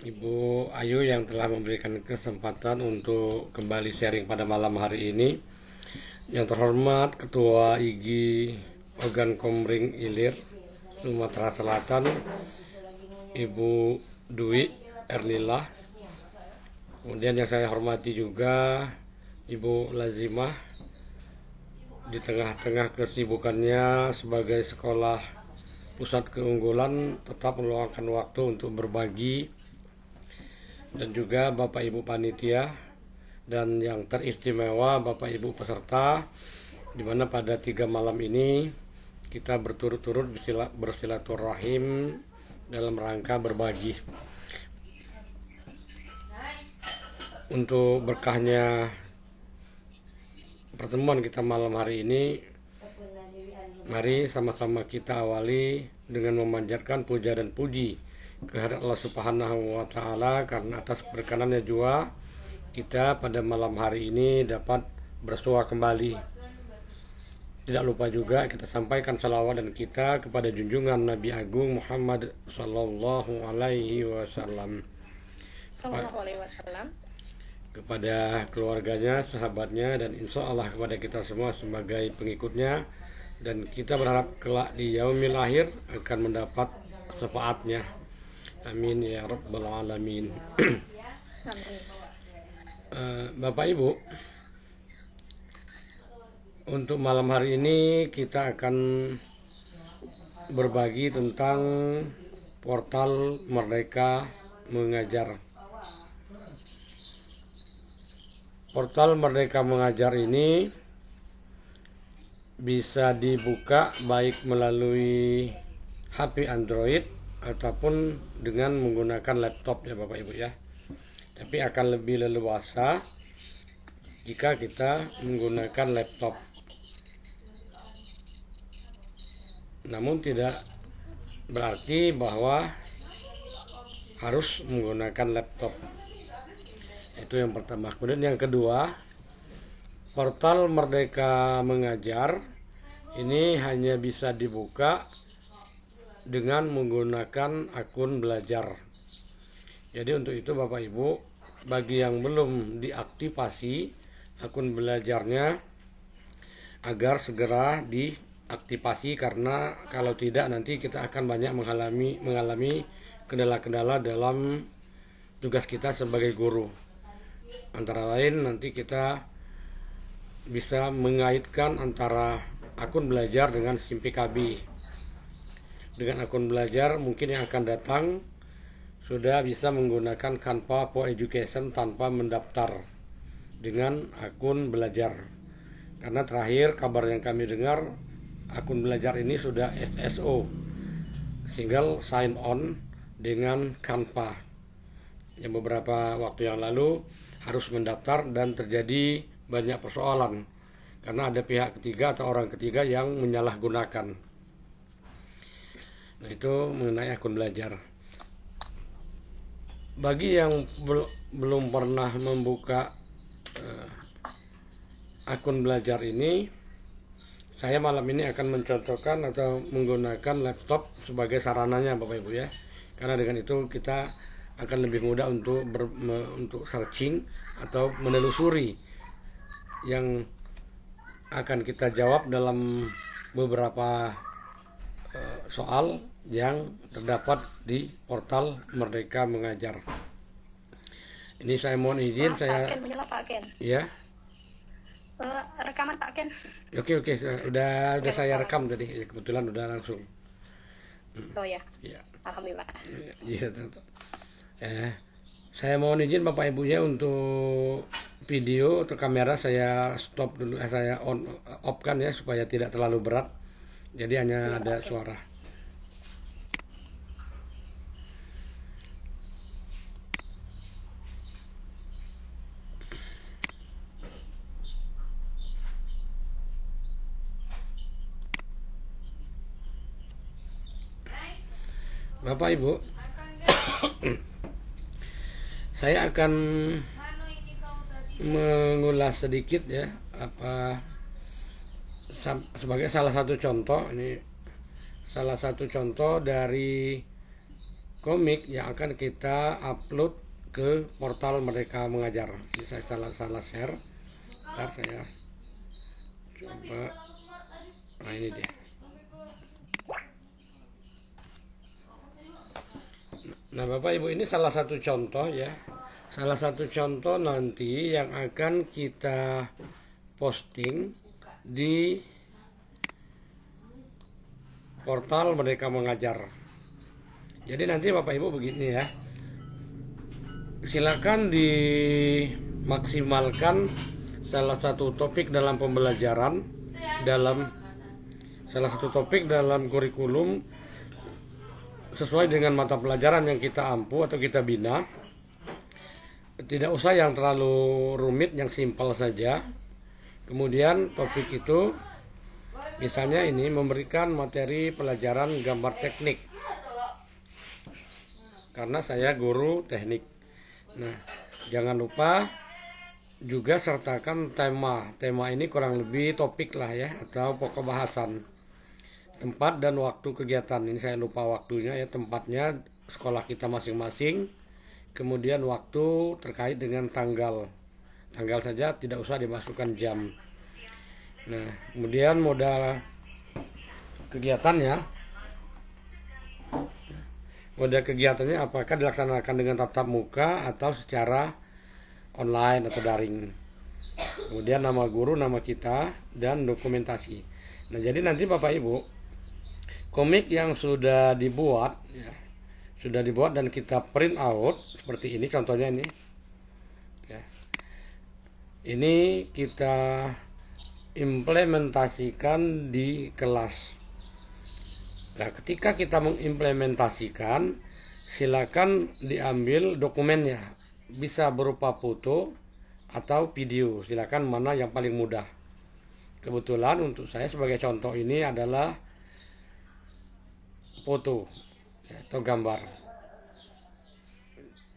Ibu Ayu yang telah memberikan kesempatan untuk kembali sharing pada malam hari ini. Yang terhormat Ketua IGI Organ Komring Ilir Sumatera Selatan, Ibu Dwi Erlila. Kemudian yang saya hormati juga Ibu Lazimah, di tengah-tengah kesibukannya sebagai sekolah pusat keunggulan tetap meluangkan waktu untuk berbagi, dan juga Bapak Ibu panitia, dan yang teristimewa Bapak Ibu peserta, di mana pada 3 malam ini kita berturut-turut bersilaturahim dalam rangka berbagi. Untuk berkahnya pertemuan kita malam hari ini, mari sama-sama kita awali dengan memanjatkan puja dan puji kehadirat Allah Subhanahu wa Ta'ala, karena atas berkenannya jua kita pada malam hari ini dapat bersua kembali. Tidak lupa juga kita sampaikan salawat dan kita kepada junjungan Nabi Agung Muhammad Sallallahu Alaihi Wasallam, kepada keluarganya, sahabatnya, dan insya Allah kepada kita semua sebagai pengikutnya. Dan kita berharap kelak di yaumil akhir akan mendapat syafaatnya. Amin ya rabbal alamin. Bapak Ibu, untuk malam hari ini kita akan berbagi tentang portal Merdeka Mengajar. Portal Merdeka Mengajar ini bisa dibuka baik melalui HP Android ataupun dengan menggunakan laptop ya Bapak Ibu ya. Tapi akan lebih leluasa jika kita menggunakan laptop. Namun tidak berarti bahwa harus menggunakan laptop. Itu yang pertama. Kemudian yang kedua, portal Merdeka Mengajar ini hanya bisa dibuka dengan menggunakan akun belajar. Jadi untuk itu Bapak Ibu, bagi yang belum diaktifasi akun belajarnya, agar segera diaktifasi, karena kalau tidak nanti kita akan banyak mengalami kendala-kendala dalam tugas kita sebagai guru. Antara lain nanti kita bisa mengaitkan antara akun belajar dengan SIM PKB. Dengan akun belajar mungkin yang akan datang sudah bisa menggunakan Canva for Education tanpa mendaftar dengan akun belajar. Karena terakhir kabar yang kami dengar, akun belajar ini sudah SSO, single sign on dengan Canva, yang beberapa waktu yang lalu harus mendaftar dan terjadi banyak persoalan karena ada pihak ketiga atau orang ketiga yang menyalahgunakan. Nah, itu mengenai akun belajar. Bagi yang belum pernah membuka akun belajar ini, saya malam ini akan mencontohkan atau menggunakan laptop sebagai sarananya Bapak Ibu ya. Karena dengan itu kita akan lebih mudah untuk searching atau menelusuri yang akan kita jawab dalam beberapa soal yang terdapat di portal Merdeka Mengajar. Ini saya mohon izin, saya Pak Ken, menyela Pak Ken. Ya. Rekaman Pak Ken. Oke, udah saya rekam tadi, kebetulan udah langsung. Oh ya. Ya. Alhamdulillah. Iya, saya mohon izin Bapak Ibunya untuk video atau kamera saya stop dulu, saya off kan ya, supaya tidak terlalu berat. Jadi hanya ada suara. Bapak Ibu, saya akan mengulas sedikit ya, sebagai salah satu contoh dari komik yang akan kita upload ke portal Merdeka Mengajar. Ini saya salah share. Ntar saya coba. Nah, ini dia. Nah, Bapak Ibu, ini salah satu contoh ya. Salah satu contoh nanti yang akan kita posting di portal Merdeka Mengajar. Jadi nanti Bapak Ibu begini ya. Silakan dimaksimalkan salah satu topik dalam pembelajaran, salah satu topik dalam kurikulum sesuai dengan mata pelajaran yang kita ampu atau kita bina. Tidak usah yang terlalu rumit, yang simpel saja. Kemudian topik itu misalnya ini memberikan materi pelajaran gambar teknik, karena saya guru teknik. Nah, jangan lupa juga sertakan tema. Tema ini kurang lebih topik lah ya, atau pokok bahasan. Tempat dan waktu kegiatan. Ini saya lupa waktunya ya, tempatnya sekolah kita masing-masing. Kemudian waktu terkait dengan tanggal. Tanggal saja, tidak usah dimasukkan jam. Nah, kemudian modal kegiatannya. Model kegiatannya apakah dilaksanakan dengan tatap muka atau secara online atau daring. Kemudian nama guru, nama kita, dan dokumentasi. Nah, jadi nanti Bapak Ibu, komik yang sudah dibuat ya, dan kita print out seperti ini, contohnya ini ya. Ini kita implementasikan di kelas. Nah, ketika kita mengimplementasikan, silakan diambil dokumennya. Bisa berupa foto atau video. Silakan mana yang paling mudah. Kebetulan untuk saya sebagai contoh ini adalah foto atau gambar.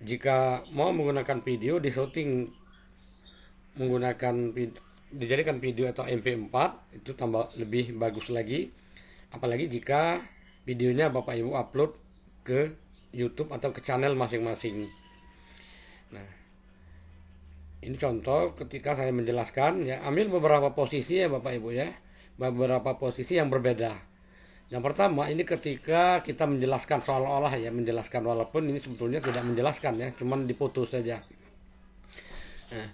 Jika mau menggunakan video, dijadikan video atau MP4, itu tambah lebih bagus lagi. Apalagi jika videonya Bapak Ibu upload ke YouTube atau ke channel masing-masing. Nah, ini contoh ketika saya menjelaskan ya, ambil beberapa posisi ya Bapak Ibu ya, beberapa posisi yang berbeda. Yang pertama, ini ketika kita menjelaskan seolah-olah ya, menjelaskan walaupun ini sebetulnya tidak menjelaskan ya, cuman diputus saja. Nah,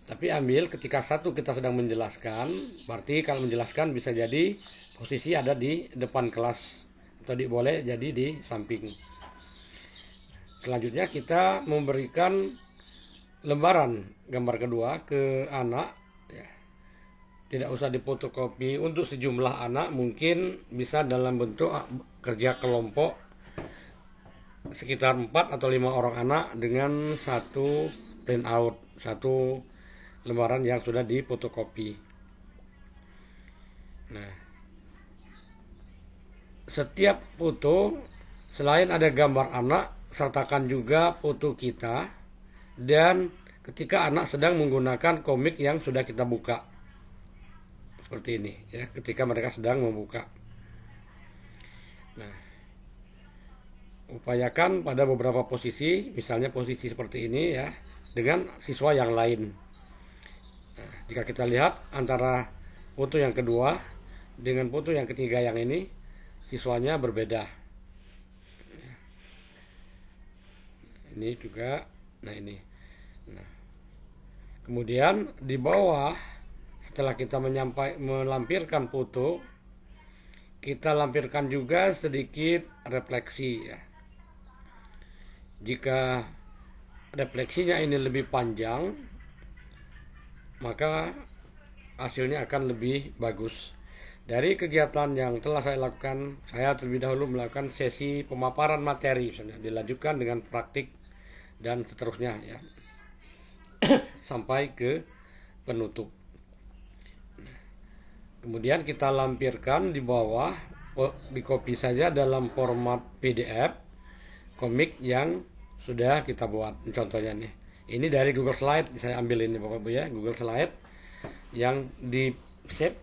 tapi ambil ketika satu kita sedang menjelaskan, berarti kalau menjelaskan bisa jadi posisi ada di depan kelas atau boleh jadi di samping. Selanjutnya kita memberikan lembaran gambar kedua ke anak ya. Tidak usah difotokopi. Untuk sejumlah anak mungkin bisa dalam bentuk kerja kelompok sekitar 4 atau 5 orang anak dengan satu print out, satu lembaran yang sudah difotokopi. Nah, setiap foto selain ada gambar anak, sertakan juga foto kita, dan ketika anak sedang menggunakan komik yang sudah kita buka. Seperti ini ya, ketika mereka sedang membuka. Nah, upayakan pada beberapa posisi, misalnya posisi seperti ini ya, dengan siswa yang lain. Nah, jika kita lihat antara foto yang kedua dengan foto yang ketiga yang ini, siswanya berbeda. Ini juga, nah ini. Nah, kemudian di bawah setelah kita melampirkan foto, kita lampirkan juga sedikit refleksi ya. Jika refleksinya ini lebih panjang, maka hasilnya akan lebih bagus. Dari kegiatan yang telah saya lakukan, saya terlebih dahulu melakukan sesi pemaparan materi, misalnya dilanjutkan dengan praktik dan seterusnya ya, sampai ke penutup. Kemudian kita lampirkan di bawah, di copy saja dalam format PDF komik yang sudah kita buat. Contohnya nih, ini dari Google Slide, saya ambil ini Bapak Ibu ya, Google Slide yang di save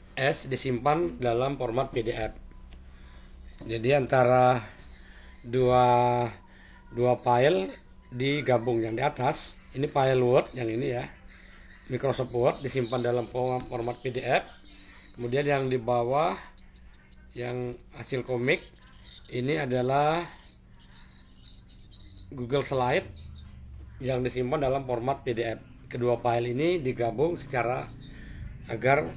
disimpan dalam format PDF. Jadi antara dua dua file digabung. Yang di atas ini file Word, yang ini ya, Microsoft Word, disimpan dalam format PDF. Kemudian yang di bawah yang hasil komik ini adalah Google Slide yang disimpan dalam format PDF. Kedua file ini digabung secara agar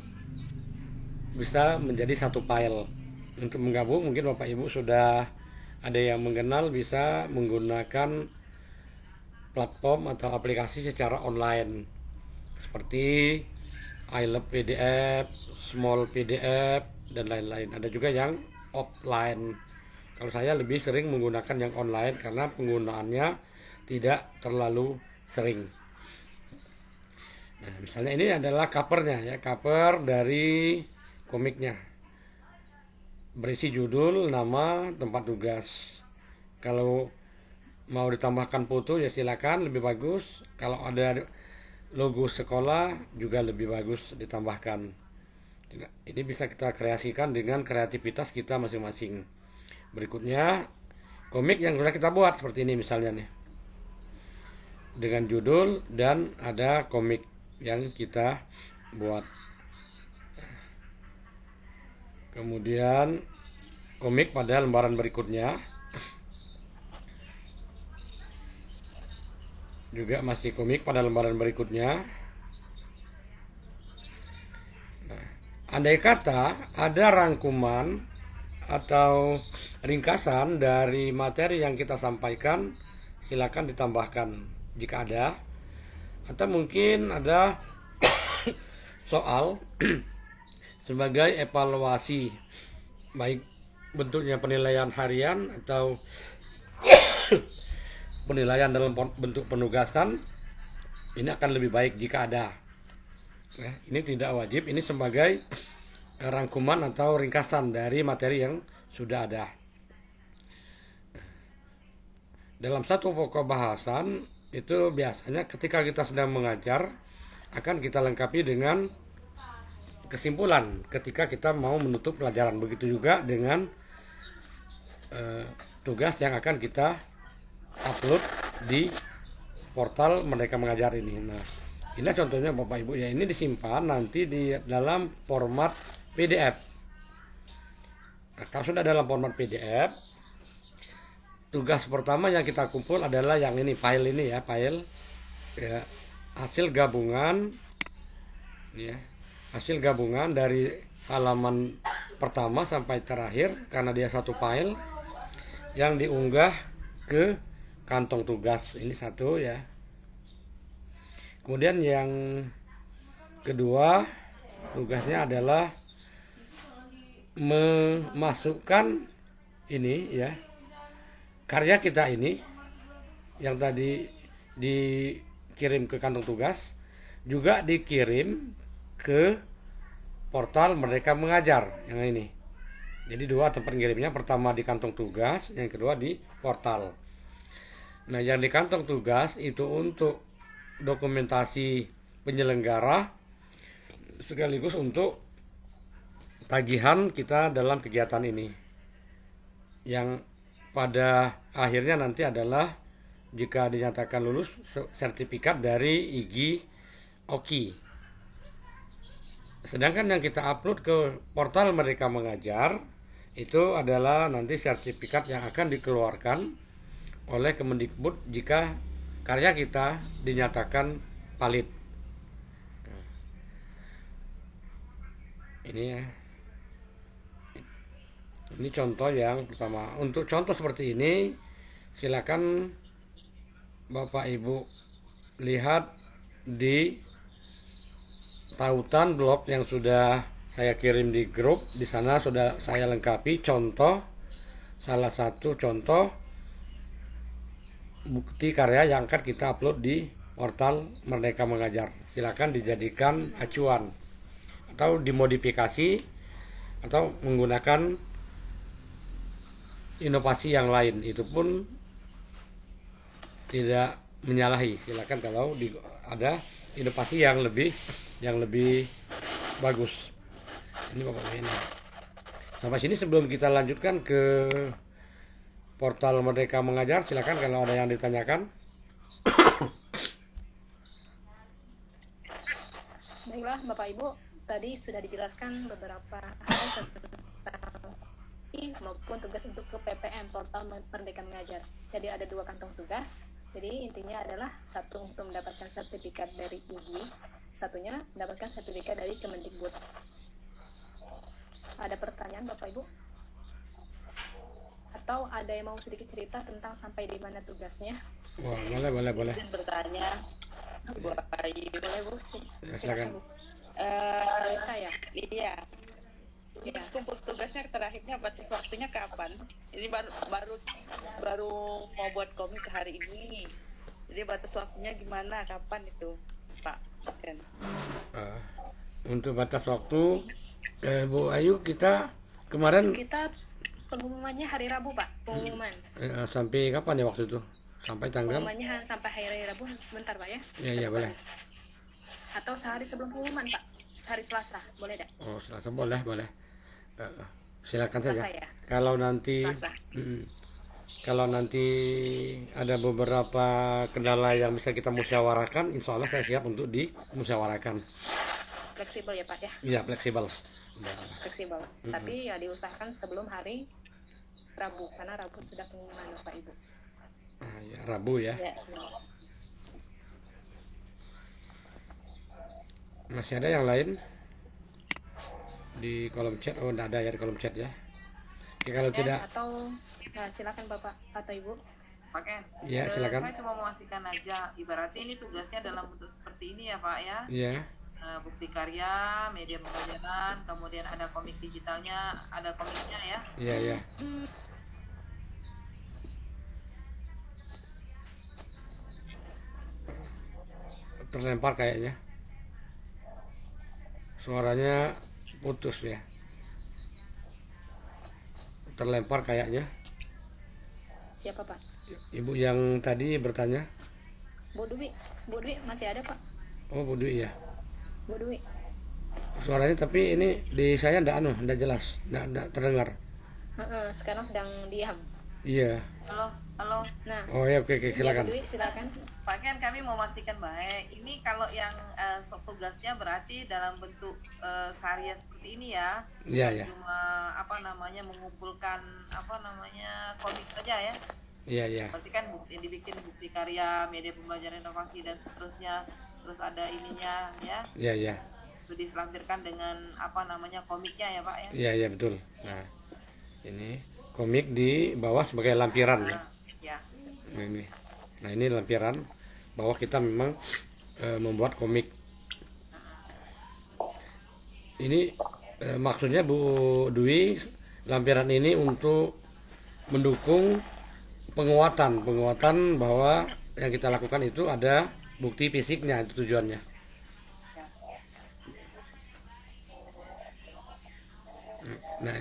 bisa menjadi satu file. Untuk menggabung mungkin Bapak Ibu sudah ada yang mengenal, bisa menggunakan platform atau aplikasi secara online seperti I Love PDF, Small PDF, dan lain-lain. Ada juga yang offline. Kalau saya lebih sering menggunakan yang online karena penggunaannya tidak terlalu sering. Nah, misalnya ini adalah covernya ya, cover dari komiknya. Berisi judul, nama, tempat tugas. Kalau mau ditambahkan foto ya silakan, lebih bagus. Kalau ada logo sekolah juga lebih bagus ditambahkan. Ini bisa kita kreasikan dengan kreativitas kita masing-masing. Berikutnya komik yang sudah kita buat seperti ini misalnya nih, dengan judul dan ada komik yang kita buat. Kemudian komik pada lembaran berikutnya juga masih komik pada lembaran berikutnya. Nah, andai kata ada rangkuman atau ringkasan dari materi yang kita sampaikan, silakan ditambahkan jika ada, atau mungkin ada soal sebagai evaluasi, baik bentuknya penilaian harian atau penilaian dalam bentuk penugasan. Ini akan lebih baik jika ada ya, ini tidak wajib, ini sebagai rangkuman atau ringkasan dari materi yang sudah ada. Dalam satu pokok bahasan itu biasanya ketika kita sedang mengajar akan kita lengkapi dengan kesimpulan ketika kita mau menutup pelajaran. Begitu juga dengan tugas yang akan kita upload di portal Merdeka Mengajar ini. Nah, ini contohnya Bapak Ibu ya, ini disimpan nanti di dalam format PDF. Nah, kalau sudah dalam format PDF, tugas pertama yang kita kumpul adalah yang ini, file ini ya, file ya, hasil gabungan ya, hasil gabungan dari halaman pertama sampai terakhir, karena dia satu file yang diunggah ke kantong tugas. Ini satu ya. Kemudian yang kedua, tugasnya adalah memasukkan ini ya, karya kita ini yang tadi dikirim ke kantong tugas juga dikirim ke portal Merdeka Mengajar yang ini. Jadi dua tempat ngirimnya, pertama di kantong tugas, yang kedua di portal. Nah, yang di kantong tugas itu untuk dokumentasi penyelenggara sekaligus untuk tagihan kita dalam kegiatan ini, yang pada akhirnya nanti adalah jika dinyatakan lulus sertifikat dari IGI OKI. Sedangkan yang kita upload ke portal Merdeka Mengajar itu adalah nanti sertifikat yang akan dikeluarkan oleh Kemendikbud jika karya kita dinyatakan valid. Ini ya. Ini contoh yang pertama. Untuk contoh seperti ini, silakan Bapak Ibu lihat di tautan blog yang sudah saya kirim di grup. Di sana sudah saya lengkapi contoh, salah satu contoh bukti karya yang akan kita upload di portal Merdeka Mengajar. Silakan dijadikan acuan atau dimodifikasi atau menggunakan inovasi yang lain, itu pun tidak menyalahi. Silakan kalau ada inovasi yang lebih bagus. Ini Bapak ini. Sampai sini sebelum kita lanjutkan ke portal Merdeka Mengajar. Silakan kalau ada yang ditanyakan. Baiklah Bapak Ibu, tadi sudah dijelaskan beberapa hal tentang maupun tugas untuk ke PPM, portal Merdeka Mengajar. Jadi ada 2 kantong tugas. Jadi intinya adalah satu untuk mendapatkan sertifikat dari IGI, satunya mendapatkan sertifikat dari Kemendikbud. Ada pertanyaan Bapak Ibu? Atau ada yang mau sedikit cerita tentang sampai di mana tugasnya? Wah, boleh. Izin bertanya, Bu Ayu. Boleh Bu, Ya, silakan. silakan Bu. Saya. Iya. Ya. Kumpul tugasnya terakhirnya batas waktunya kapan? Ini baru mau buat komik hari ini. Jadi batas waktunya gimana? Kapan itu, Pak? Kan. Untuk batas waktu, Bu Ayu, kita kemarin Kita pengumumannya hari Rabu Pak, pengumuman. sampai kapan ya waktu itu? Sampai tanggal? Pengumumannya sampai hari Rabu, sebentar Pak ya. Ya, boleh. Atau sehari sebelum pengumuman Pak, hari Selasa, boleh tidak? Oh, Selasa boleh. Silakan saja. Selasa ya? Kalau nanti Selasa. kalau nanti ada beberapa kendala yang bisa kita musyawarahkan, insya Allah saya siap untuk dimusyawarahkan. Fleksibel ya Pak ya, Iya, fleksibel. fleksibel. Tapi ya diusahakan sebelum hari Rabu, karena Rabu sudah pengumuman Bapak Ibu. Ya, Rabu ya. Ya. Masih ada yang lain di kolom chat? Oh, tidak ada ya di kolom chat ya. Oke, kalau tidak, Atau silakan Bapak atau Ibu. Pakai. ya silakan. Saya cuma memastikan aja, ibaratnya ini tugasnya dalam bentuk seperti ini ya Pak ya. Ya, Bukti karya, media pembelajaran, kemudian ada komik digitalnya, ada komiknya ya. ya. Terlempar kayaknya. Suaranya putus ya. Terlempar kayaknya. Siapa Pak? Ibu yang tadi bertanya. Bu Dwi masih ada Pak? Oh, Bu Dwi ya. Bu Dwi. Suaranya tapi ini di saya enggak jelas, enggak terdengar. Sekarang sedang diam. Iya. Halo. Nah, Oh ya, oke, silakan. Bu Dwi silakan. Pak Ken, kami mau memastikan baik. Ini kalau yang tugasnya berarti dalam bentuk karya seperti ini ya. Iya. Cuma mengumpulkan komik saja ya. Iya. Berarti kan dibikin bukti karya, media pembelajaran inovasi dan seterusnya. Terus ada ininya ya. Iya. Itu dilampirkan dengan komiknya ya Pak ya. Iya, betul. Nah, ini komik di bawah sebagai lampiran ya. Ya. Nah, ini lampiran bahwa kita memang membuat komik. Ini maksudnya Bu Dwi, lampiran ini untuk mendukung penguatan bahwa yang kita lakukan itu ada bukti fisiknya, itu tujuannya. Nah,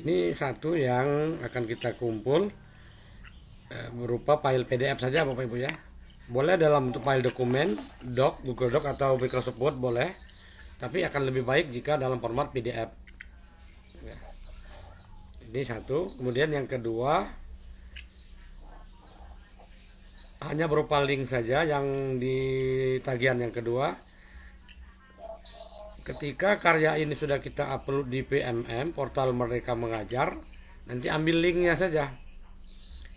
ini satu yang akan kita kumpul berupa file PDF saja Bapak Ibu ya. Boleh dalam bentuk file dokumen, Doc, Google Doc atau Microsoft Word boleh. Tapi akan lebih baik jika dalam format PDF. Ya. Ini satu. Kemudian yang kedua, hanya berupa link saja yang di tagihan yang kedua. Ketika karya ini sudah kita upload di PMM, portal Merdeka Mengajar, nanti ambil linknya saja.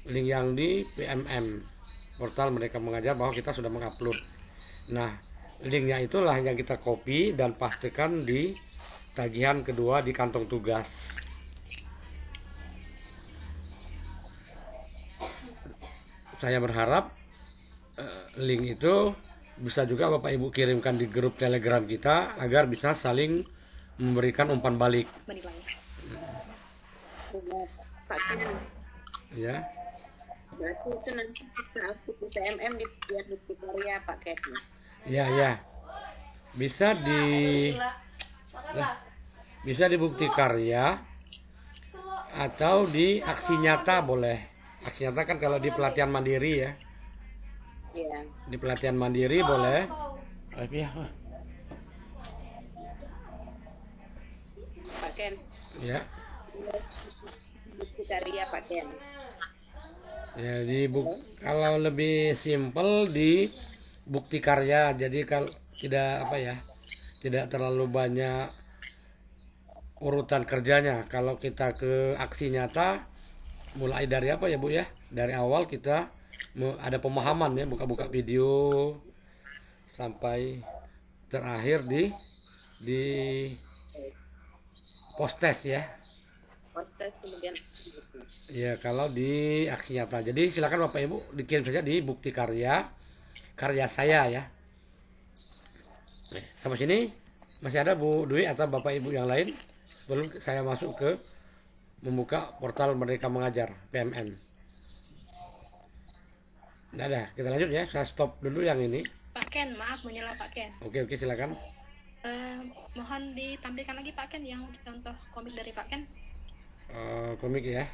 Link yang di PMM, portal Merdeka Mengajar, bahwa kita sudah mengupload. Nah, linknya itulah yang kita copy dan pastikan di tagihan kedua di kantong tugas. Saya berharap link itu bisa juga Bapak Ibu kirimkan di grup Telegram kita agar bisa saling memberikan umpan balik. Menilai. Pak Ken, Ya. berarti itu nanti kita upload di PMM di biar bukti karya Pak Ken. Ya. Bisa di bukti karya atau di aksi nyata boleh. Aksi nyata kan kalau di pelatihan mandiri ya. Iya. Di pelatihan mandiri boleh. Pak Ken, Ya. bukti karya Pak Ken. Ya, kalau lebih simpel di bukti karya. Jadi kalau tidak apa ya, tidak terlalu banyak urutan kerjanya. Kalau kita ke aksi nyata, mulai dari apa ya Bu ya? Dari awal kita ada pemahaman ya, buka-buka video sampai terakhir di post test ya. Proses kemudian Ya, kalau di aksi nyata. Jadi silakan Bapak Ibu dikirim saja di bukti karya saya ya. Nih, sampai sini masih ada Bu Dwi atau Bapak Ibu yang lain sebelum saya masuk ke membuka portal Merdeka Mengajar PMN. Nggak ada, kita lanjut ya. Saya stop dulu yang ini. Pak Ken, maaf menyela Pak Ken. Oke, silakan. Mohon ditampilkan lagi Pak Ken yang contoh komik dari Pak Ken. Komik ya.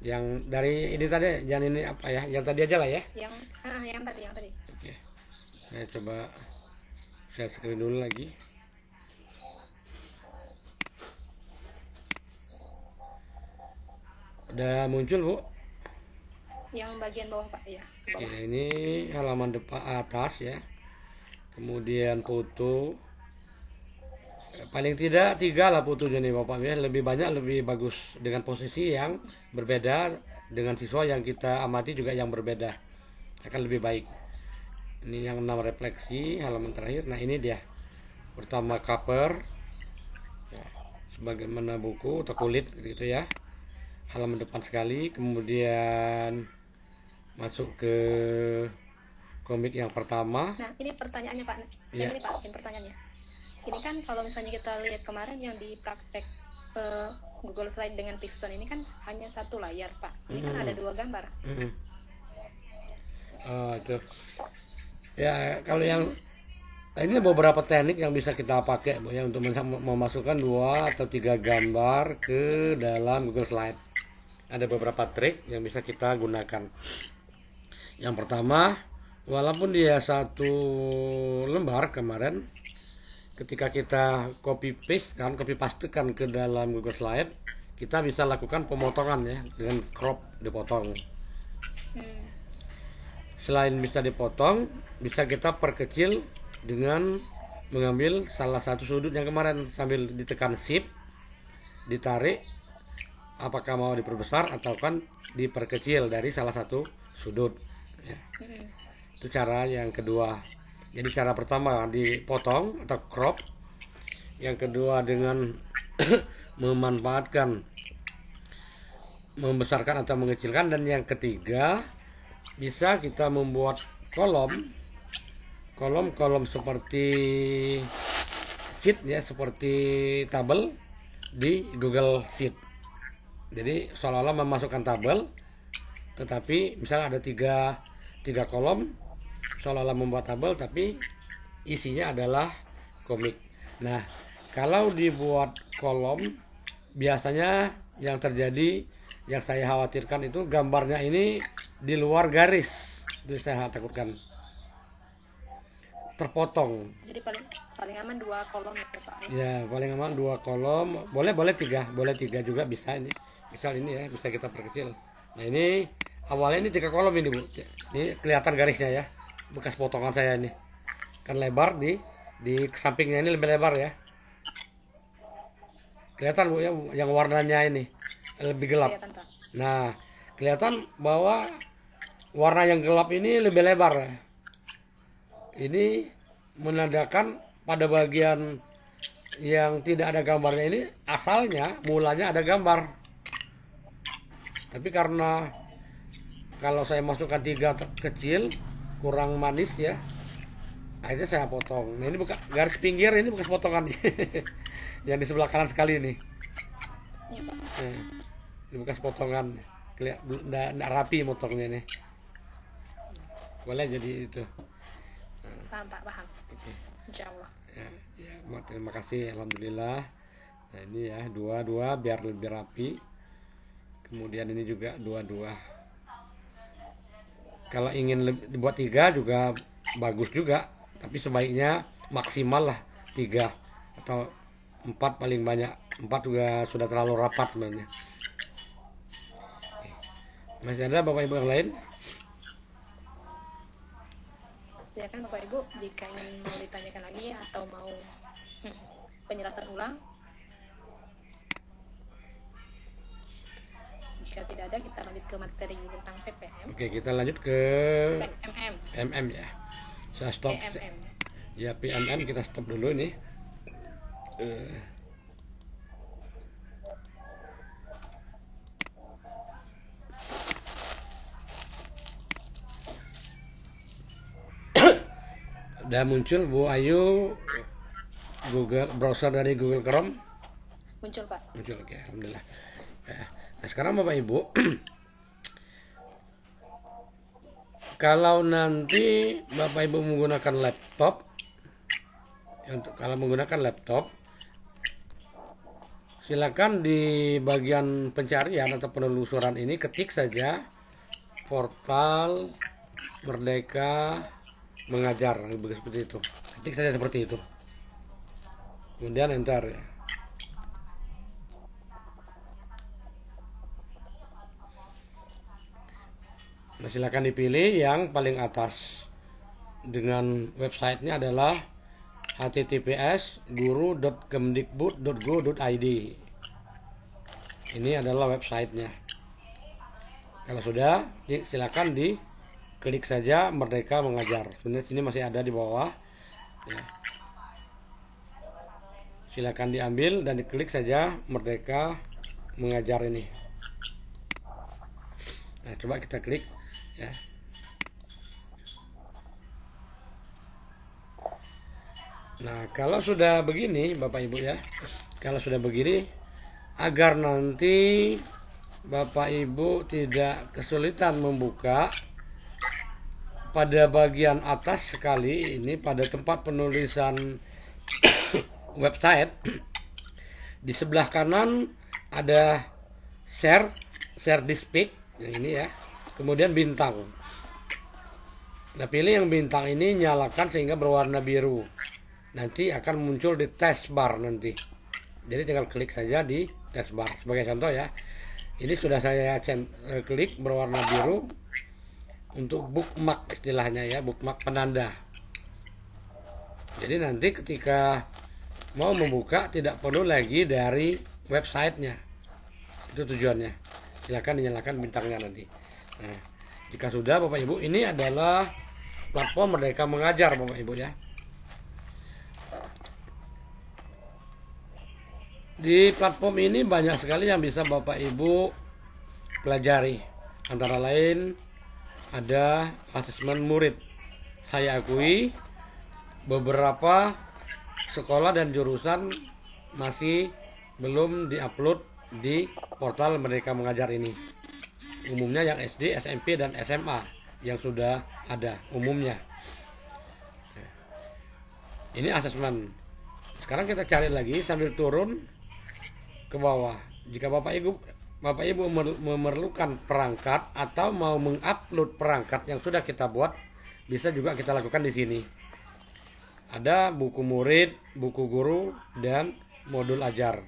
Yang dari ini tadi, jangan ini apa ya? Yang tadi aja lah ya. Yang tadi. Oke. Saya coba share screen dulu lagi. Udah muncul Bu. Yang bagian bawah Pak ya. Ke Oke, bawah. ini halaman depan atas ya. Kemudian foto. Paling tidak 3 lah fotonya nih Bapak ya. Lebih banyak lebih bagus dengan posisi yang berbeda dengan siswa yang kita amati juga yang berbeda. Akan lebih baik. Ini yang 6 refleksi halaman terakhir. Nah, ini dia. Pertama cover. Ya, sebagaimana buku atau kulit gitu ya. Halaman depan sekali, kemudian masuk ke komik yang pertama. Nah, ini pertanyaannya Pak. Ya. Ini Pak, ini pertanyaannya. Ini kan kalau misalnya kita lihat kemarin yang di praktek Google Slide dengan Pixton ini kan hanya satu layar Pak. Ini kan ada 2 gambar. Oh, itu. Ya, kalau yang ini beberapa teknik yang bisa kita pakai Bu ya untuk memasukkan 2 atau 3 gambar ke dalam Google Slide. Ada beberapa trik yang bisa kita gunakan. Yang pertama, walaupun dia 1 lembar kemarin, ketika kita copy pastekan ke dalam Google Slide, kita bisa lakukan pemotongan ya dengan crop, dipotong. Selain bisa dipotong, bisa kita perkecil dengan mengambil salah satu sudut yang kemarin sambil ditekan shift, ditarik, apakah mau diperbesar atau kan diperkecil dari salah satu sudut ya. Itu cara yang kedua. Jadi cara pertama dipotong atau crop, yang kedua dengan memanfaatkan membesarkan atau mengecilkan, dan yang ketiga bisa kita membuat kolom seperti sheet ya, seperti tabel di Google Sheet. Jadi seolah-olah memasukkan tabel, tetapi misalnya ada tiga kolom, seolah-olah membuat tabel, tapi isinya adalah komik. Nah, kalau dibuat kolom, biasanya yang terjadi, yang saya khawatirkan itu gambarnya ini di luar garis. Itu saya takutkan terpotong. Jadi paling aman 2 kolom ya Pak. Ya, paling aman 2 kolom. Boleh 3 juga bisa ini. Misal ini ya, bisa kita perkecil. Nah, ini awalnya ini 3 kolom ini Bu. Ini kelihatan garisnya ya, bekas potongan saya ini. Kan lebar di sampingnya ini lebih lebar ya. Kelihatan Bu ya, yang warnanya ini lebih gelap. Kelihatan, Pak. Nah, kelihatan bahwa warna yang gelap ini lebih lebar. Ini menandakan pada bagian yang tidak ada gambarnya ini asalnya mulanya ada gambar. Tapi karena kalau saya masukkan 3 kecil kurang manis ya, akhirnya saya potong. Nah, ini bukan garis pinggir, ini bekas potongan yang di sebelah kanan sekali ini. Ini bekas potongan, nggak rapi motongnya nih. Boleh jadi itu. Paham Pak, paham. Oke. Insya Allah. Ya, terima kasih, alhamdulillah. Nah, ini ya 2 biar lebih rapi. Kemudian ini juga 2. Kalau ingin dibuat 3 juga bagus juga, tapi sebaiknya maksimal lah 3 atau 4 paling banyak. 4 juga sudah terlalu rapat sebenarnya. Masih ada Bapak Ibu yang lain? Silakan Bapak Ibu jika ingin mau ditanyakan lagi atau mau penjelasan ulang. Jika tidak ada, kita lanjut ke materi tentang PPM. Oke, kita lanjut ke PMM. MM ya. Saya stop. PMM. Ya, PMM kita stop dulu ini. Udah muncul Bu Ayu Google browser dari Google Chrome? Muncul Pak. Muncul, oke, alhamdulillah. Nah, sekarang Bapak Ibu, kalau nanti Bapak Ibu menggunakan laptop, kalau menggunakan laptop, silakan di bagian pencarian atau penelusuran ini ketik saja portal Merdeka Mengajar, seperti itu. Ketik saja seperti itu. Kemudian enter ya. Nah, silakan dipilih yang paling atas dengan websitenya adalah https://guru.kemdikbud.go.id. Ini adalah websitenya. Kalau sudah, silakan diklik saja Merdeka Mengajar. Sebenarnya sini masih ada di bawah. Ya. Silakan diambil dan diklik saja Merdeka Mengajar ini. Nah, coba kita klik ya. Nah, kalau sudah begini Bapak Ibu ya, kalau sudah begini, agar nanti Bapak Ibu tidak kesulitan membuka, pada bagian atas sekali ini pada tempat penulisan website, di sebelah kanan ada share dispik yang ini ya, kemudian bintang. Nah, pilih yang bintang ini, nyalakan sehingga berwarna biru. Nanti akan muncul di taskbar nanti. Jadi tinggal klik saja di taskbar. Sebagai contoh ya, ini sudah saya klik berwarna biru untuk bookmark istilahnya ya, bookmark penanda. Jadi nanti ketika mau membuka tidak perlu lagi dari websitenya. Itu tujuannya. Silakan dinyalakan bintangnya nanti. Nah, jika sudah Bapak Ibu, ini adalah platform Merdeka Mengajar Bapak Ibu ya. Di platform ini banyak sekali yang bisa Bapak Ibu pelajari. Antara lain ada asesmen murid. Saya akui beberapa sekolah dan jurusan masih belum diupload di portal Merdeka Mengajar ini. Umumnya yang SD, SMP, dan SMA yang sudah ada umumnya. Ini asesmen. Sekarang kita cari lagi sambil turun ke bawah. Jika Bapak Ibu memerlukan perangkat atau mau mengupload perangkat yang sudah kita buat, bisa juga kita lakukan di sini. Ada buku murid, buku guru, dan modul ajar.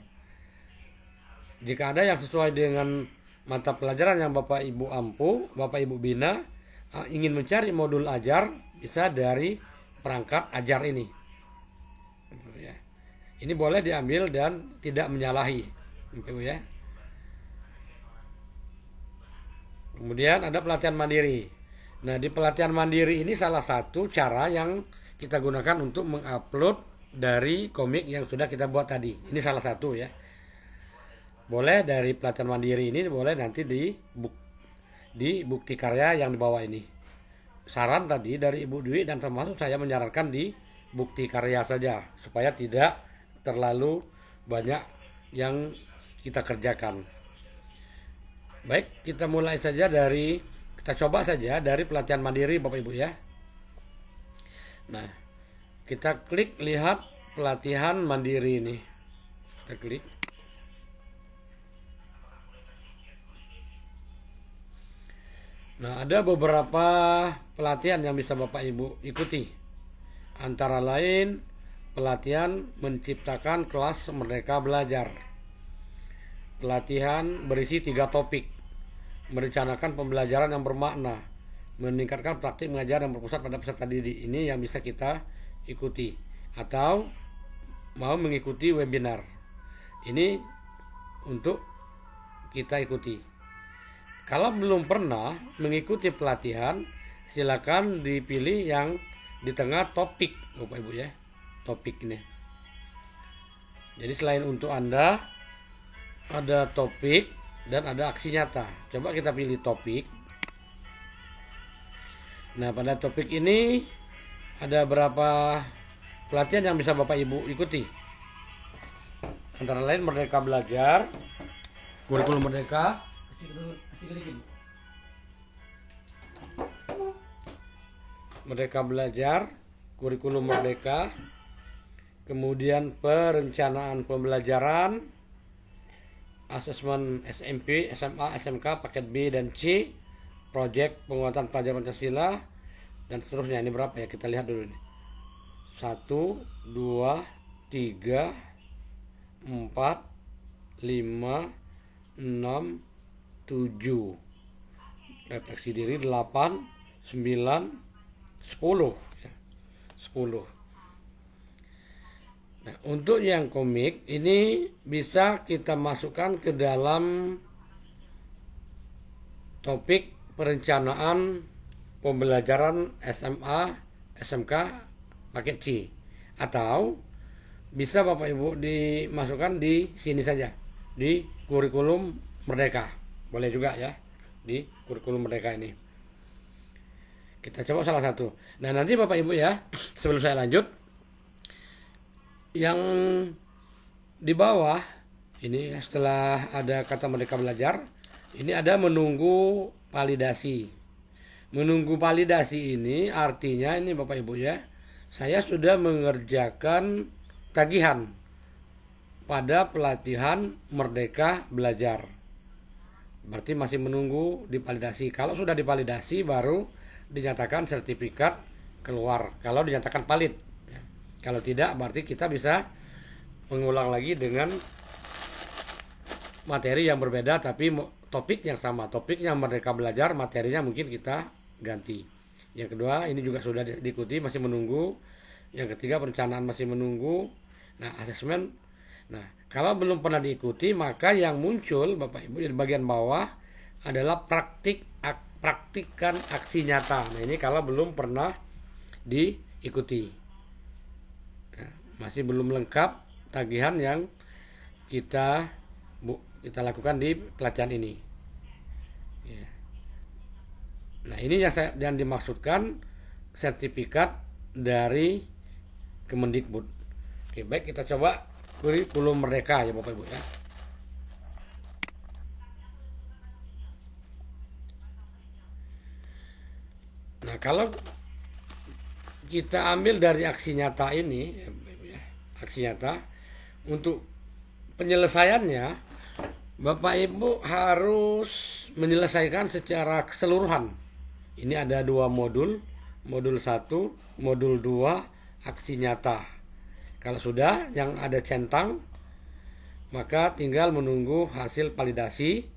Jika ada yang sesuai dengan mata pelajaran yang Bapak Ibu ampu, Bapak Ibu bina, ingin mencari modul ajar, bisa dari perangkat ajar ini. Ini boleh diambil dan tidak menyalahi, ya. Kemudian ada pelatihan mandiri. Nah, di pelatihan mandiri ini salah satu cara yang kita gunakan untuk mengupload dari komik yang sudah kita buat tadi. Ini salah satu ya. Boleh dari pelatihan mandiri ini, boleh nanti di bukti karya yang di bawah ini. Saran tadi dari Ibu Dwi dan termasuk saya menyarankan di bukti karya saja, supaya tidak terlalu banyak yang kita kerjakan. Baik, kita mulai saja kita coba saja dari pelatihan mandiri Bapak Ibu ya. Nah, kita klik lihat pelatihan mandiri ini. Kita klik. Nah, ada beberapa pelatihan yang bisa Bapak Ibu ikuti. Antara lain pelatihan menciptakan kelas Merdeka Belajar. Pelatihan berisi 3 topik. merencanakan pembelajaran yang bermakna, meningkatkan praktik mengajar yang berpusat pada peserta didik. Ini yang bisa kita ikuti, atau mau mengikuti webinar. Ini untuk kita ikuti. Kalau belum pernah mengikuti pelatihan, silakan dipilih yang di tengah topik, Bapak Ibu ya. Topik ini. Jadi selain untuk Anda, ada topik dan ada aksi nyata. Coba kita pilih topik. Nah, pada topik ini ada berapa pelatihan yang bisa Bapak Ibu ikuti. Antara lain Merdeka Belajar, kurikulum Merdeka, Merdeka Belajar, kurikulum Merdeka, kemudian perencanaan pembelajaran, asesmen SMP, SMA, SMK, paket B dan C, proyek penguatan pelajaran Pancasila, dan seterusnya. Ini berapa ya? Kita lihat dulu nih. 1, 2, 3, 4, 5, 6, 7. Refleksi diri 8, 9, 10 ya. 10. Nah, untuk yang komik ini bisa kita masukkan ke dalam topik perencanaan pembelajaran SMA, SMK, paket C, atau bisa Bapak Ibu dimasukkan di sini saja, di kurikulum Merdeka. Boleh juga ya, di kurikulum Merdeka ini. Kita coba salah satu. Nah, nanti Bapak Ibu ya, sebelum saya lanjut, yang di bawah ini setelah ada kata Merdeka Belajar, ini ada menunggu validasi. Menunggu validasi ini artinya ini Bapak Ibu ya, saya sudah mengerjakan tagihan pada pelatihan Merdeka Belajar. Berarti masih menunggu divalidasi. Kalau sudah divalidasi baru dinyatakan sertifikat keluar. Kalau dinyatakan valid. Ya. Kalau tidak berarti kita bisa mengulang lagi dengan materi yang berbeda tapi topik yang sama. Topiknya Merdeka Belajar, materinya mungkin kita ganti. Yang kedua ini juga sudah diikuti, masih menunggu. Yang ketiga perencanaan masih menunggu. Nah, asesmen. Nah, kalau belum pernah diikuti maka yang muncul Bapak Ibu di bagian bawah adalah praktikkan aksi nyata. Nah, ini kalau belum pernah diikuti. Nah, masih belum lengkap tagihan yang kita lakukan di pelatihan ini. Ya. Nah, ini yang dimaksudkan sertifikat dari Kemendikbud. Oke, baik, kita coba kurikulum Merdeka ya Bapak Ibu ya. Nah, kalau kita ambil dari aksi nyata ini, aksi nyata, untuk penyelesaiannya, Bapak Ibu harus menyelesaikan secara keseluruhan. Ini ada 2 modul, modul 1, modul 2, aksi nyata. Kalau sudah, yang ada centang, maka tinggal menunggu hasil validasi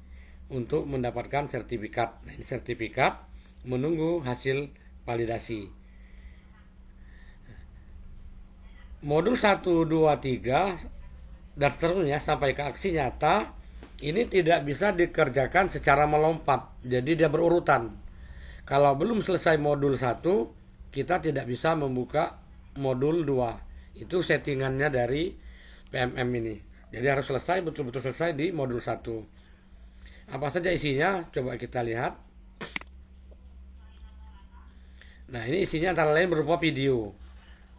untuk mendapatkan sertifikat. Nah, ini sertifikat, menunggu hasil validasi. Modul 1, 2, 3 dan seterusnya sampai ke aksi nyata ini tidak bisa dikerjakan secara melompat. Jadi dia berurutan. Kalau belum selesai modul 1, kita tidak bisa membuka modul 2. Itu settingannya dari PMM ini. Jadi harus selesai, betul-betul selesai di modul 1. Apa saja isinya? Coba kita lihat. Nah, ini isinya antara lain berupa video.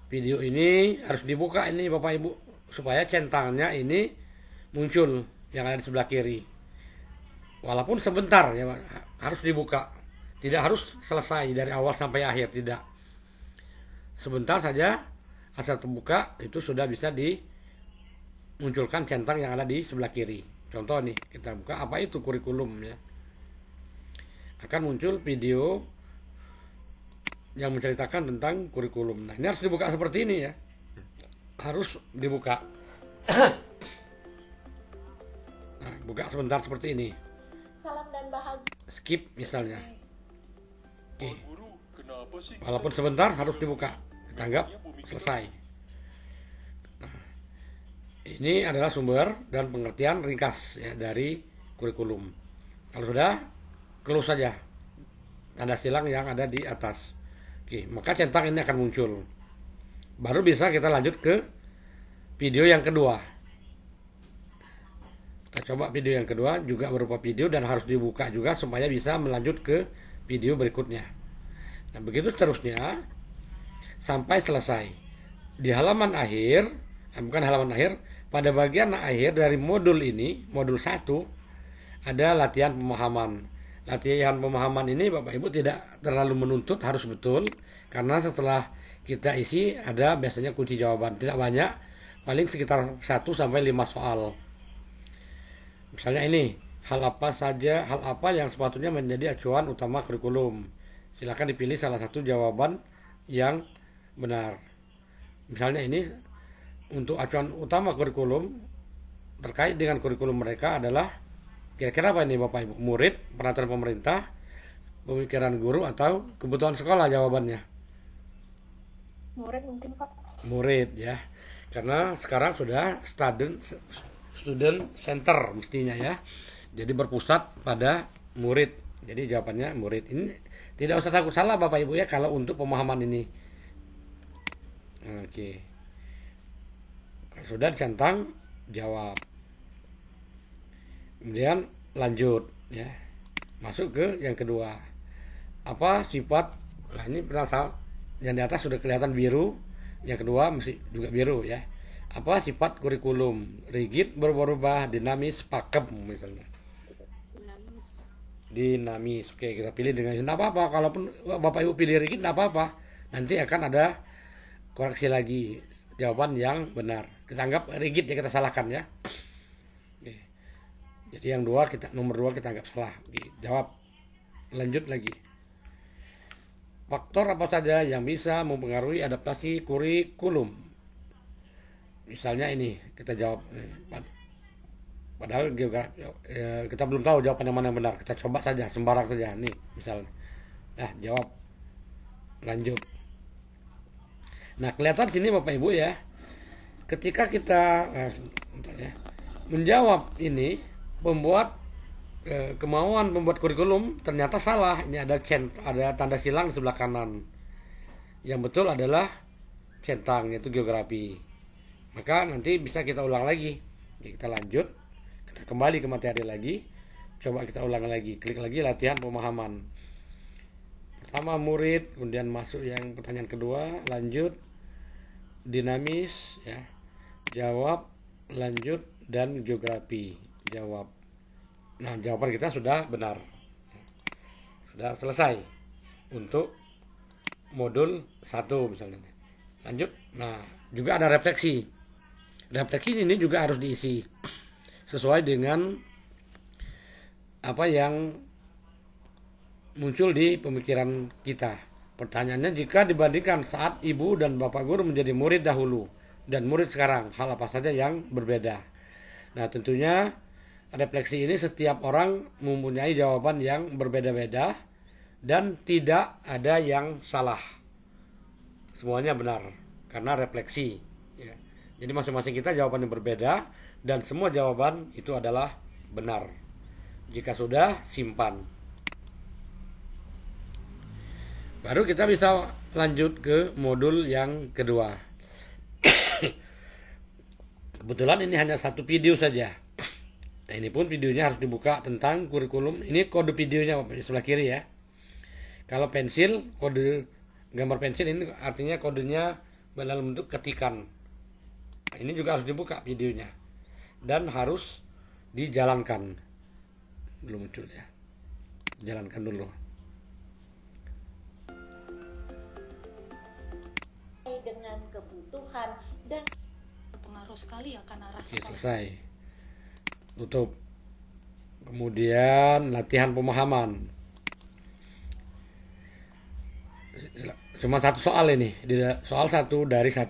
Video ini harus dibuka ini Bapak Ibu supaya centangnya ini muncul yang ada di sebelah kiri. Walaupun sebentar ya, harus dibuka. Tidak harus selesai dari awal sampai akhir, tidak. Sebentar saja asal terbuka itu sudah bisa dimunculkan centang yang ada di sebelah kiri. Contoh nih, kita buka apa itu kurikulum ya. Akan muncul video yang menceritakan tentang kurikulum. Nah, ini harus dibuka seperti ini ya. Harus dibuka. Nah, buka sebentar seperti ini. Salam dan bahagia. skip misalnya. Oke. Guru, kenapa sih Walaupun sebentar harus dibuka. Kita anggap selesai. Nah, ini adalah sumber dan pengertian ringkas ya dari kurikulum. Kalau sudah, close saja tanda silang yang ada di atas. Oke, maka centang ini akan muncul. Baru bisa kita lanjut ke video yang kedua. Kita coba video yang kedua juga berupa video dan harus dibuka juga supaya bisa melanjut ke video berikutnya. Nah, begitu seterusnya sampai selesai. Di halaman akhir, bukan halaman akhir, pada bagian akhir dari modul ini, modul 1, ada latihan pemahaman. Latihan pemahaman ini Bapak Ibu tidak terlalu menuntut harus betul, karena setelah kita isi ada biasanya kunci jawaban. Tidak banyak, paling sekitar 1 sampai 5 soal. Misalnya ini, hal apa yang sepatutnya menjadi acuan utama kurikulum. Silakan dipilih salah satu jawaban yang benar. Misalnya ini, untuk acuan utama kurikulum terkait dengan kurikulum mereka adalah kira-kira apa ini Bapak Ibu? Murid, peraturan pemerintah, pemikiran guru, atau kebutuhan sekolah jawabannya? Murid mungkin Pak. Murid ya. Karena sekarang sudah student center mestinya ya. Jadi berpusat pada murid. Jadi jawabannya murid. Ini tidak usah takut salah Bapak Ibu ya kalau untuk pemahaman ini. Oke. Kalau sudah dicentang, jawab. Kemudian lanjut ya. Masuk ke yang kedua. Apa sifat? Nah, ini pernah yang di atas sudah kelihatan biru, yang kedua mesti juga biru ya. Apa sifat kurikulum? Rigid, berubah-ubah, dinamis, pakem misalnya. Dinamis. Oke, kita pilih dengan tidak apa-apa. Kalaupun Bapak Ibu pilih rigid tidak apa-apa. Nanti akan ada koreksi lagi jawaban yang benar. Kita anggap rigid ya, kita salahkan ya. Oke. Jadi yang nomor 2 kita anggap salah. Oke, jawab. Lanjut lagi. Faktor apa saja yang bisa mempengaruhi adaptasi kurikulum? Misalnya ini kita jawab, padahal geografi kita belum tahu jawaban yang mana yang benar. Kita coba saja sembarang saja nih misalnya. Nah, jawab. Lanjut. Nah, kelihatan sini Bapak Ibu ya. Ketika kita menjawab ini, kemauan membuat kurikulum ternyata salah. Ini ada tanda silang di sebelah kanan. Yang betul adalah centang, yaitu geografi. Maka nanti bisa kita ulang lagi. Ya, kita lanjut, kita kembali ke materi lagi. Coba kita ulang lagi, klik lagi latihan pemahaman. Pertama murid, kemudian masuk yang pertanyaan kedua, lanjut, dinamis, ya, jawab, lanjut, dan geografi, jawab. Nah, jawaban kita sudah benar, sudah selesai untuk modul 1 misalnya. Lanjut, nah juga ada refleksi. Refleksi ini juga harus diisi sesuai dengan apa yang muncul di pemikiran kita. Pertanyaannya, jika dibandingkan saat ibu dan bapak guru menjadi murid dahulu dan murid sekarang, hal apa saja yang berbeda? Nah, tentunya refleksi ini setiap orang mempunyai jawaban yang berbeda-beda dan tidak ada yang salah. Semuanya benar karena refleksi. Ya. Jadi masing-masing kita jawabannya berbeda dan semua jawaban itu adalah benar. Jika sudah, simpan. Baru kita bisa lanjut ke modul yang kedua. Kebetulan ini hanya satu video saja. Nah, ini pun videonya harus dibuka tentang kurikulum. Ini kode videonya sebelah kiri ya. Kalau pensil, kode gambar pensil ini artinya kodenya dalam bentuk ketikan. Nah, ini juga harus dibuka videonya dan harus dijalankan. Belum muncul ya. Jalankan dulu. Dengan kebutuhan dan pengaruh sekali akan arah Oke, selesai. Tutup. Kemudian latihan pemahaman. Cuma satu soal ini, soal 1 dari 1.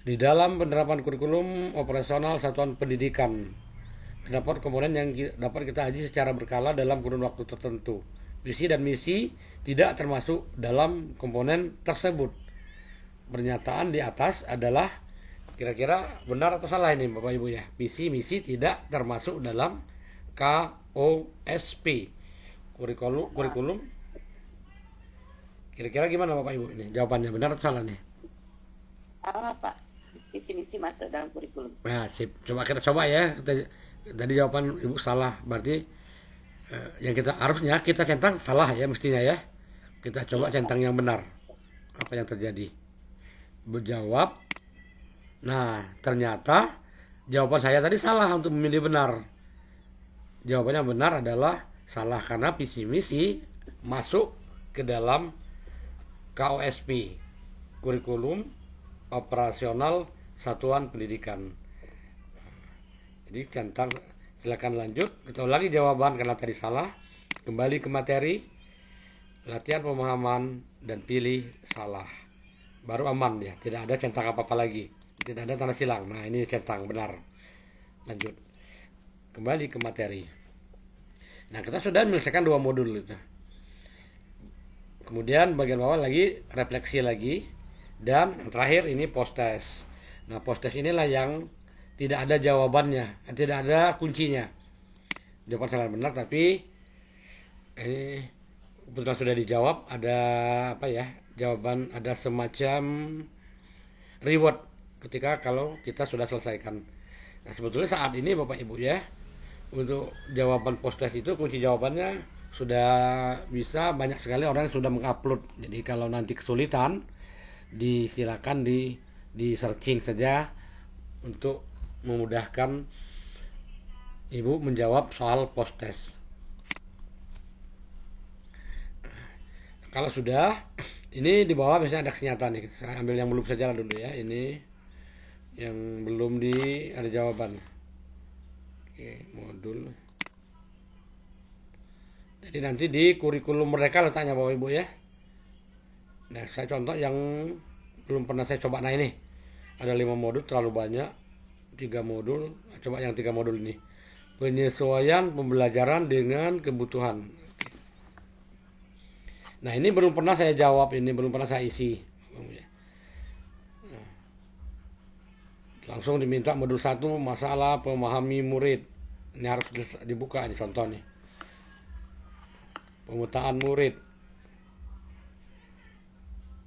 Di dalam penerapan kurikulum operasional satuan pendidikan, terdapat komponen yang dapat kita uji secara berkala dalam kurun waktu tertentu. Visi dan misi tidak termasuk dalam komponen tersebut. Pernyataan di atas adalah kira-kira benar atau salah ini Bapak Ibu ya. Visi misi tidak termasuk dalam KOSP, kurikulum. Kira-kira gimana Bapak Ibu ini? Jawabannya benar atau salah nih? Salah Pak, visi misi masuk dalam kurikulum. Nah, sip. Coba kita coba ya. Tadi jawaban Ibu salah. Berarti yang kita harusnya kita centang salah ya mestinya ya. Kita coba centang yang benar. Apa yang terjadi? Berjawab. Nah, ternyata jawaban saya tadi salah untuk memilih benar. Jawabannya benar adalah salah karena visi misi masuk ke dalam KOSP, kurikulum operasional satuan pendidikan. Jadi centang, silakan lanjut. Kita ulangi jawaban karena tadi salah. Kembali ke materi, latihan pemahaman dan pilih salah. Baru aman ya, tidak ada centang apa-apa lagi, tidak ada tanda silang. Nah ini centang benar. Lanjut, kembali ke materi. Nah kita sudah menyelesaikan 2 modul itu. Kemudian bagian bawah lagi refleksi lagi, dan yang terakhir ini post test. Nah post test inilah yang tidak ada jawabannya, tidak ada kuncinya. Jawaban salah benar, tapi ini betul sudah dijawab. Ada apa ya? Jawaban, ada semacam reward ketika kalau kita sudah selesaikan. Nah sebetulnya saat ini Bapak Ibu ya, untuk jawaban post test itu kunci jawabannya sudah bisa banyak sekali orang yang sudah mengupload. Jadi kalau nanti kesulitan, silakan di searching saja untuk memudahkan Ibu menjawab soal post test. Kalau sudah, ini di bawah biasanya ada kenyataan nih. Saya ambil yang belum saja dulu ya. Ini yang belum ada jawaban. Oke, modul. Jadi nanti di kurikulum mereka letaknya Bapak Ibu ya. Nah, saya contoh yang belum pernah saya coba. Nah ini ada 5 modul, terlalu banyak. 3 modul, coba yang 3 modul ini. Penyesuaian pembelajaran dengan kebutuhan. Nah ini belum pernah saya jawab, ini belum pernah saya isi. Nah, langsung diminta modul 1, masalah memahami murid. Ini harus dibuka ini contoh nih. Pemetaan murid.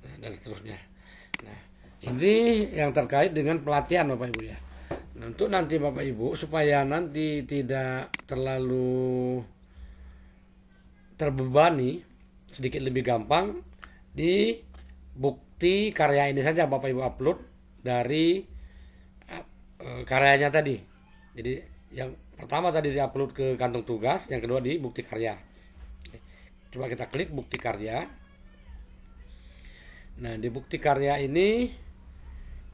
Nah, dan seterusnya. Nah, ini yang terkait dengan pelatihan Bapak Ibu ya. Nah, untuk nanti Bapak Ibu supaya nanti tidak terlalu terbebani, sedikit lebih gampang, di bukti karya ini saja Bapak Ibu upload dari karyanya tadi. Jadi yang pertama tadi diupload ke kantong tugas, yang kedua di bukti karya. Coba kita klik bukti karya. Nah di bukti karya ini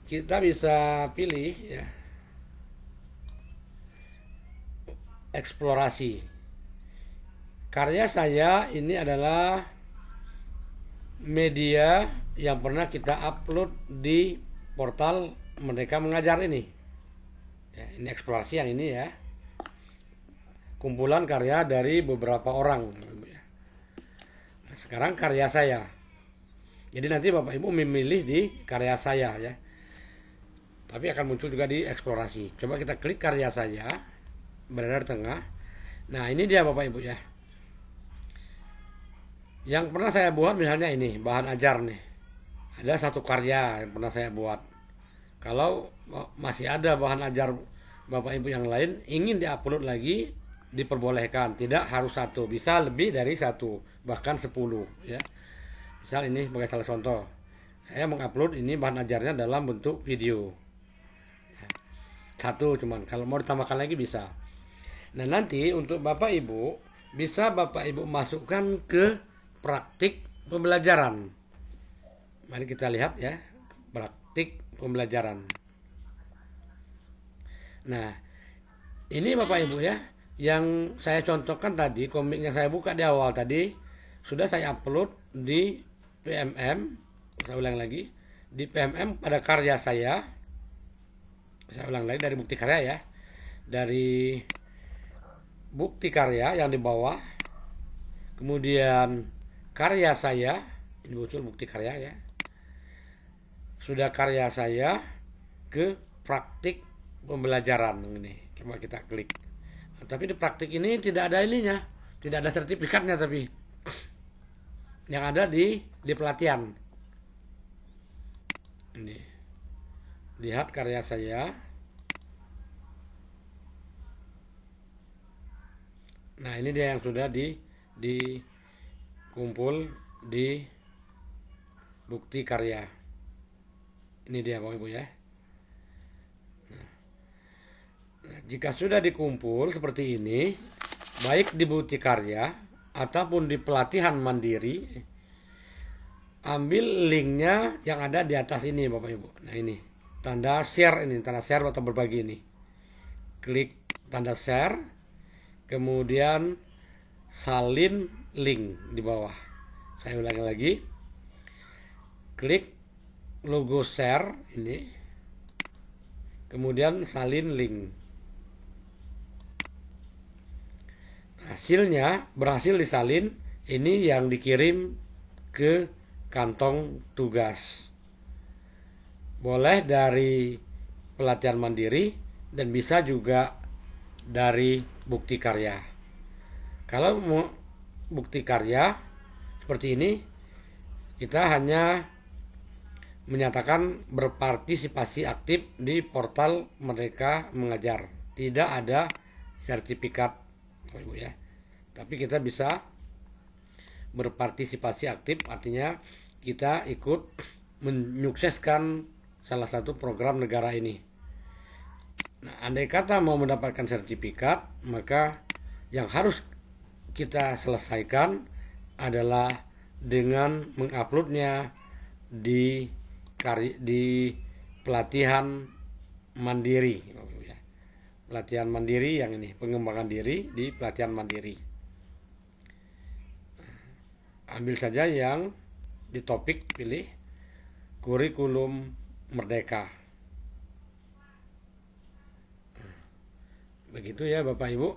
kita bisa pilih ya, eksplorasi. Karya saya ini adalah media yang pernah kita upload di portal Merdeka Mengajar ini. Ya, ini eksplorasi yang ini ya. Kumpulan karya dari beberapa orang. Nah, sekarang karya saya. Jadi nanti Bapak Ibu memilih di karya saya ya. Tapi akan muncul juga di eksplorasi. Coba kita klik karya saya, berada di tengah. Nah ini dia Bapak Ibu ya. Yang pernah saya buat misalnya ini bahan ajar nih, ada 1 karya yang pernah saya buat. Kalau masih ada bahan ajar Bapak Ibu yang lain ingin diupload lagi, diperbolehkan. Tidak harus 1, bisa lebih dari 1, bahkan 10 ya. Misal ini sebagai salah contoh, saya mengupload ini bahan ajarnya dalam bentuk video ya. 1 cuman, kalau mau ditambahkan lagi bisa. Nah nanti untuk Bapak Ibu bisa Bapak Ibu masukkan ke praktik pembelajaran. Mari kita lihat ya, praktik pembelajaran. Nah, ini Bapak Ibu ya, yang saya contohkan tadi, komik yang saya buka di awal tadi, sudah saya upload di PMM. Saya ulang lagi, di PMM pada karya saya ulang lagi dari bukti karya ya, dari bukti karya yang di bawah, kemudian karya saya, ini muncul bukti karya ya. Sudah karya saya ke praktik pembelajaran ini. Coba kita klik. Nah, tapi di praktik ini tidak ada ininya, tidak ada sertifikatnya, tapi yang ada di pelatihan. Ini. Lihat karya saya. Nah, ini dia yang sudah dikumpul di bukti karya. Ini dia Bapak Ibu ya. Nah, jika sudah dikumpul seperti ini, baik di bukti karya ataupun di pelatihan mandiri, ambil linknya yang ada di atas ini Bapak Ibu. Nah, ini tanda share, ini tanda share atau berbagi ini. Klik tanda share. Kemudian salin link di bawah. Saya ulangi lagi. Klik logo share ini. Kemudian salin link. Hasilnya berhasil disalin. Ini yang dikirim ke kantong tugas. Boleh dari pelatihan mandiri dan bisa juga dari bukti karya. Kalau mau bukti karya seperti ini, kita hanya menyatakan berpartisipasi aktif di portal Merdeka Mengajar. Tidak ada sertifikat, Ibu ya. Tapi kita bisa berpartisipasi aktif, artinya kita ikut menyukseskan salah satu program negara ini. Nah, andai kata mau mendapatkan sertifikat, maka yang harus kita selesaikan adalah dengan menguploadnya di pelatihan mandiri. Pelatihan mandiri yang ini, pengembangan diri di pelatihan mandiri. Ambil saja yang di topik, pilih kurikulum merdeka. Begitu ya Bapak Ibu,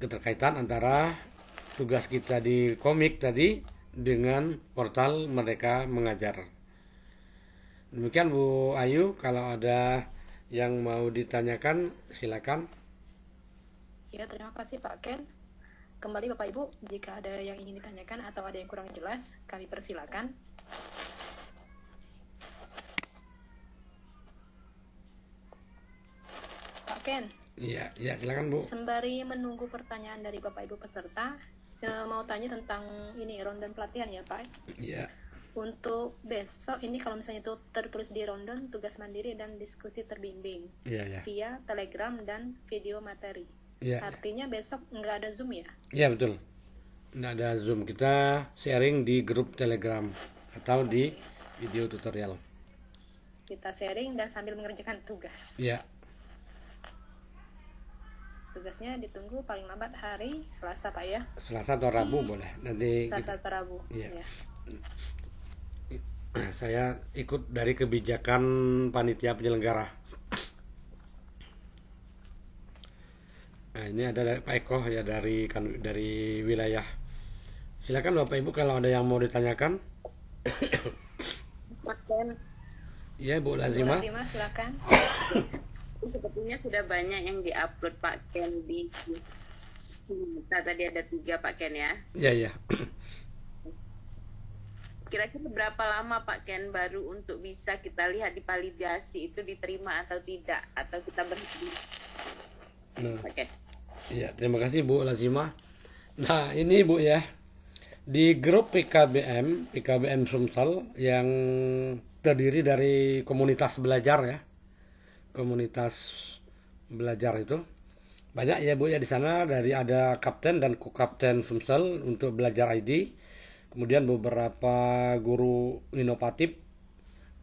keterkaitan antara tugas kita di komik tadi dengan portal Merdeka Mengajar. Demikian Bu Ayu, kalau ada yang mau ditanyakan silakan. Ya, terima kasih Pak Ken. Kembali Bapak Ibu, jika ada yang ingin ditanyakan atau ada yang kurang jelas, kami persilakan. Pak Ken. Iya, ya silakan Bu. Sembari menunggu pertanyaan dari Bapak Ibu peserta, mau tanya tentang ini rondan pelatihan ya Pak. Iya. Untuk besok ini kalau misalnya itu tertulis di rondan tugas mandiri dan diskusi terbimbing via Telegram dan video materi. Artinya besok nggak ada Zoom ya? Iya betul, nggak ada Zoom. Kita sharing di grup Telegram atau di video tutorial. Kita sharing dan sambil mengerjakan tugas. Iya. Tugasnya ditunggu paling lambat hari Selasa Pak ya? Selasa atau Rabu boleh. Nanti Selasa atau Rabu. Iya. Saya ikut dari kebijakan panitia penyelenggara. Nah, ini ada dari Pak Eko ya, dari wilayah. Silakan Bapak Ibu kalau ada yang mau ditanyakan. Pak Ken. Iya Bu Lazima. Silakan. Sepertinya sudah banyak yang diupload Pak Ken di tadi ada 3 Pak Ken ya. Iya. Kira-kira berapa lama Pak Ken baru untuk bisa kita lihat di validasi itu diterima atau tidak, atau kita berhenti? Pak Ken. Iya, terima kasih Bu Lazima. Nah, ini Bu ya. Di grup PKBM Sumsel yang terdiri dari komunitas belajar ya. Komunitas belajar itu banyak ya Bu ya di sana, dari ada kapten dan co-kapten Sumsel untuk belajar ID. Kemudian beberapa guru inovatif,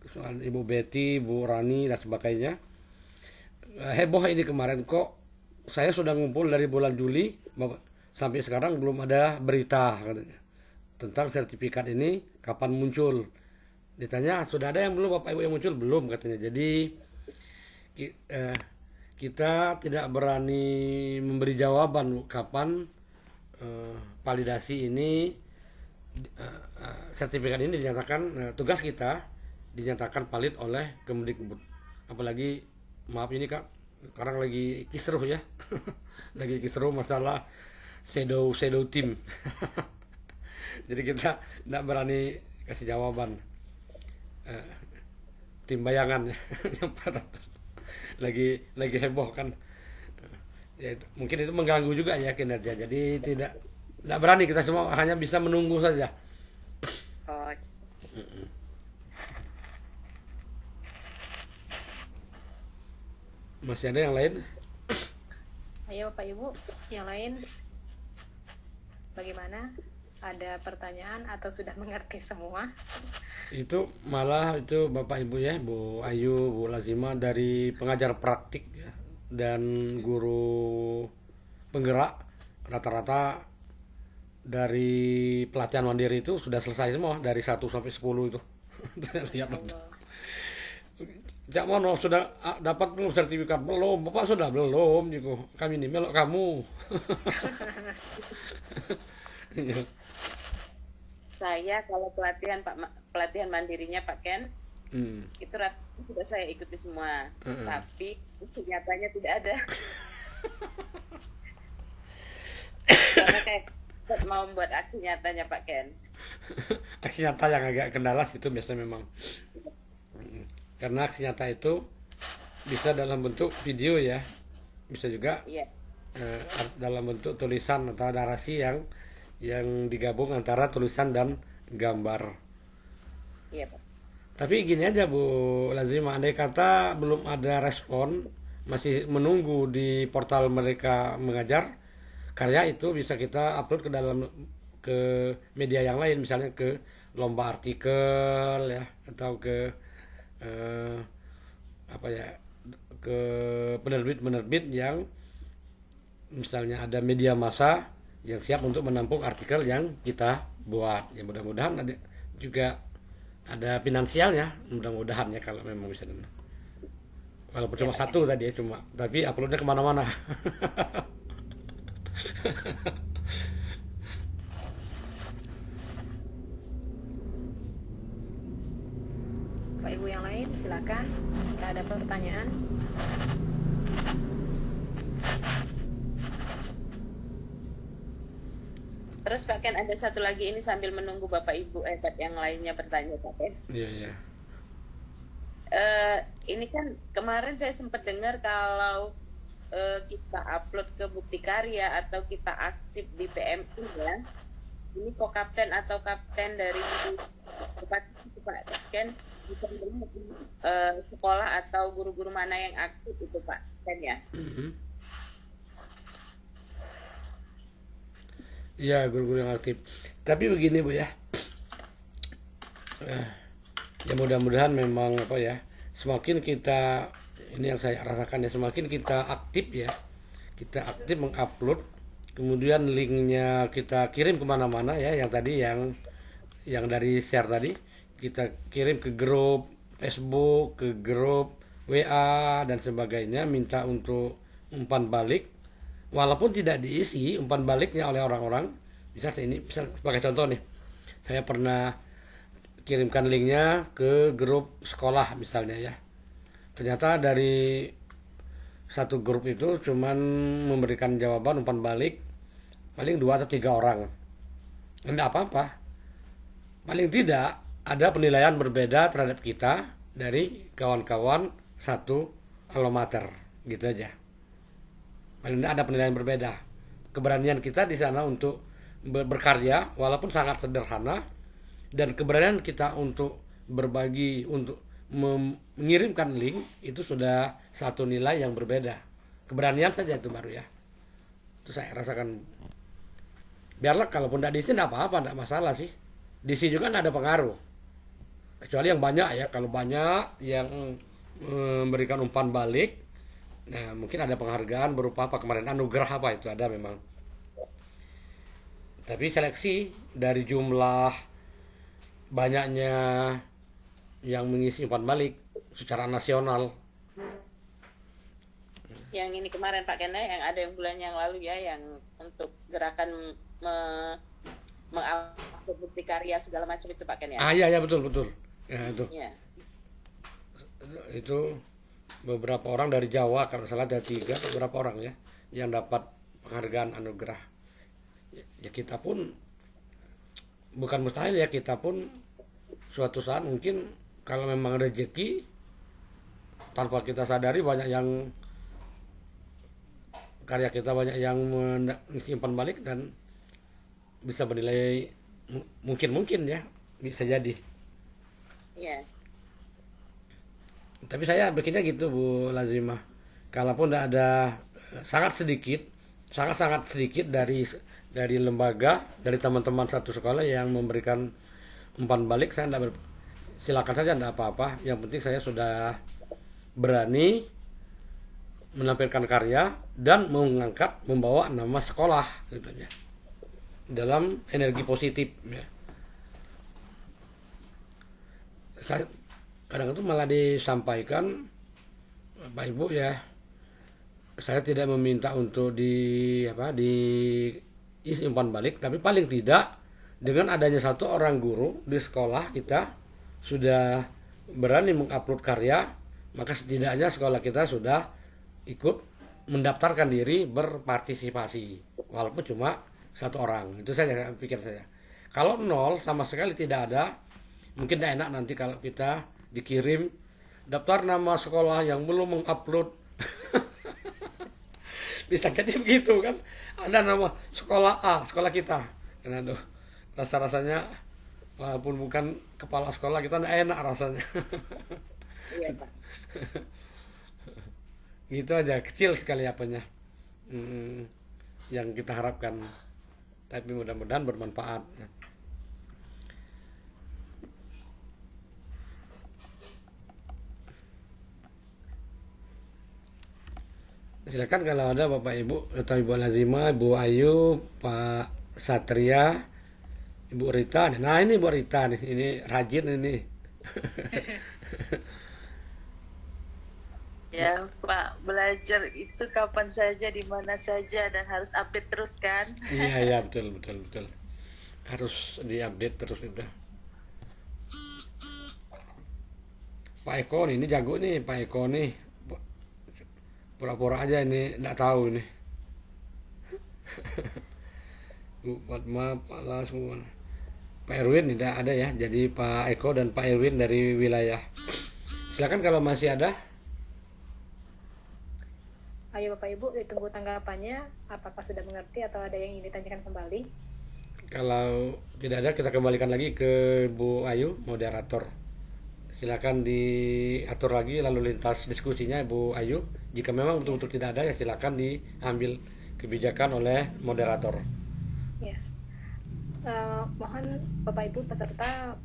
soal Ibu Betty, Bu Rani dan sebagainya. Heboh ini kemarin, kok saya sudah ngumpul dari bulan Juli sampai sekarang belum ada berita tentang sertifikat ini kapan muncul. Ditanya sudah ada yang belum Bapak Ibu yang muncul, belum katanya. Jadi kita tidak berani memberi jawaban kapan validasi ini, sertifikat ini dinyatakan, tugas kita dinyatakan valid oleh Kemdikbud. Apalagi maaf ini Kak, sekarang lagi kisruh ya. Lagi kisruh masalah shadow team. Jadi kita tidak berani kasih jawaban. Tim bayangan yang 400 lagi heboh kan. Ya, mungkin itu mengganggu juga ya kinerja. Jadi tidak berani, kita semua hanya bisa menunggu saja. Oh, Masih ada yang lain? Ayo Pak Ibu, yang lain bagaimana? Ada pertanyaan atau sudah mengerti semua? Itu malah itu Bapak Ibu ya, Bu Ayu, Bu Lazima dari pengajar praktik ya, dan guru penggerak rata-rata dari pelatihan mandiri itu sudah selesai semua dari 1 sampai 10 itu. Lihat dong. Cak Mono sudah dapat belum sertifikat? Belum. Bapak sudah belum gitu. Kami ini melok kamu. saya kalau pelatihan mandirinya Pak Ken, itu sudah saya ikuti semua, tapi kenyataannya tidak ada. Karena kayak mau membuat aksi nyatanya Pak Ken. Aksi nyata yang agak kendala itu biasa memang. Karena aksi nyata itu bisa dalam bentuk video ya, bisa juga dalam bentuk tulisan atau narasi yang digabung antara tulisan dan gambar. Iya Pak. Tapi gini aja Bu Lazima, andai kata belum ada respon, masih menunggu di portal Merdeka Mengajar, karya itu bisa kita upload ke media yang lain, misalnya ke lomba artikel ya, atau ke ke penerbit yang misalnya ada media massa yang siap untuk menampung artikel yang kita buat. Ya mudah-mudahan juga ada finansialnya, mudah-mudahan ya kalau memang bisa. Walaupun cuma satu tadi ya, tapi uploadnya kemana-mana. Pak Ibu yang lain silakan, jika ada pertanyaan. Terus Pak Ken, ada satu lagi ini sambil menunggu Bapak Ibu yang lainnya bertanya Pak Ken. Iya. Ini kan kemarin saya sempat dengar kalau kita upload ke Bukti Karya atau kita aktif di PMI ya, ini kapten atau kapten dari Pak Ken bisa sekolah atau guru-guru mana yang aktif itu Pak Ken ya? Iya, guru-guru yang aktif. Tapi begini Bu ya, ya mudah-mudahan memang semakin kita, ini yang saya rasakan ya, semakin kita aktif ya, kita aktif mengupload, kemudian linknya kita kirim kemana-mana ya, yang tadi yang dari share tadi kita kirim ke grup Facebook, ke grup WA dan sebagainya, minta untuk umpan balik. Walaupun tidak diisi umpan baliknya oleh orang-orang, bisa sebagai contoh nih, saya pernah kirimkan linknya ke grup sekolah misalnya ya, ternyata dari satu grup itu cuman memberikan jawaban umpan balik paling 2 atau 3 orang. Tidak apa-apa, paling tidak ada penilaian berbeda terhadap kita dari kawan-kawan satu alma mater, gitu aja. Paling tidak ada penilaian berbeda. Keberanian kita di sana untuk berkarya walaupun sangat sederhana, dan keberanian kita untuk berbagi, untuk mengirimkan link, itu sudah satu nilai yang berbeda. Keberanian saja itu baru ya. Itu saya rasakan. Biarlah kalaupun tidak diisi tidak apa-apa, tidak masalah sih. Diisi juga tidak ada pengaruh. Kecuali yang banyak ya. Kalau banyak yang memberikan umpan balik, nah mungkin ada penghargaan berupa apa kemarin, anugerah apa itu ada memang. Tapi seleksi dari jumlah banyaknya yang mengisi umpan balik secara nasional, yang ini kemarin Pak Kena, yang ada yang bulan yang lalu ya, yang untuk gerakan mengupload bukti karya segala macam itu Pak Ken ya. Iya ya, betul ya itu. Ya. Itu beberapa orang dari Jawa, kalau salah ada 3 beberapa orang ya yang dapat penghargaan anugerah. Ya kita pun bukan mustahil ya, kita pun suatu saat mungkin kalau memang rezeki, tanpa kita sadari banyak yang karya kita banyak yang simpan balik dan bisa bernilai mungkin ya, bisa jadi. Iya. Tapi saya bikinnya gitu Bu Lazimah. Kalaupun tidak ada, sangat sedikit dari lembaga, dari teman-teman satu sekolah yang memberikan umpan balik, saya tidak silakan saja, tidak apa-apa. Yang penting saya sudah berani menampilkan karya dan membawa nama sekolah gitu ya, dalam energi positif ya. Saya kadang itu malah disampaikan, Bapak Ibu ya, saya tidak meminta untuk diisi umpan balik, tapi paling tidak dengan adanya satu orang guru di sekolah kita sudah berani mengupload karya, maka setidaknya sekolah kita sudah ikut mendaftarkan diri berpartisipasi, walaupun cuma 1 orang. Itu saja pikir saya. Kalau 0 sama sekali tidak ada, mungkin tidak enak nanti kalau kita dikirim daftar nama sekolah yang belum mengupload. Bisa jadi begitu kan, ada nama sekolah A, sekolah kita. Karena rasa-rasanya walaupun bukan kepala sekolah, kita tidak enak rasanya. Iya Pak. Gitu aja, kecil sekali apanya yang kita harapkan, tapi mudah-mudahan bermanfaat. Silakan kalau ada Bapak Ibu atau Ibu Lazima, Ibu Ayu, Pak Satria, Ibu Rita. Nah ini Ibu Rita nih, ini rajin ini. Ya Pak, belajar itu kapan saja, di mana saja, dan harus update terus kan? Iya betul. Harus diupdate terus udah. Pak Eko nih, ini jago nih Pak Eko nih. Pura-pura aja ini, enggak tahu ini. Bu Fatma, Pak Las, Pak Erwin tidak ada ya. Jadi Pak Eko dan Pak Erwin dari wilayah. Silakan kalau masih ada. Ayo Bapak Ibu, ditunggu tanggapannya, apakah sudah mengerti atau ada yang ingin ditanyakan kembali? Kalau tidak ada, kita kembalikan lagi ke Bu Ayu, moderator. Silakan diatur lagi lalu lintas diskusinya Bu Ayu. Jika memang betul-betul tidak ada, ya silakan diambil kebijakan oleh moderator. Ya. Mohon Bapak Ibu peserta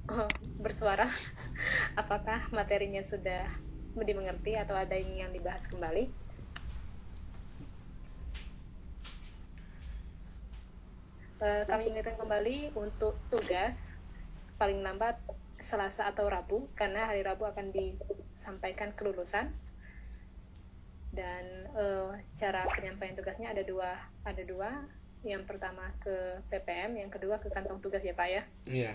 bersuara, apakah materinya sudah dimengerti atau ada yang dibahas kembali? Kami ingatkan kembali untuk tugas paling lambat Selasa atau Rabu, karena hari Rabu akan disampaikan kelulusan. Dan cara penyampaian tugasnya ada dua. Yang pertama ke PPM, yang kedua ke kantong tugas ya Pak ya. Iya.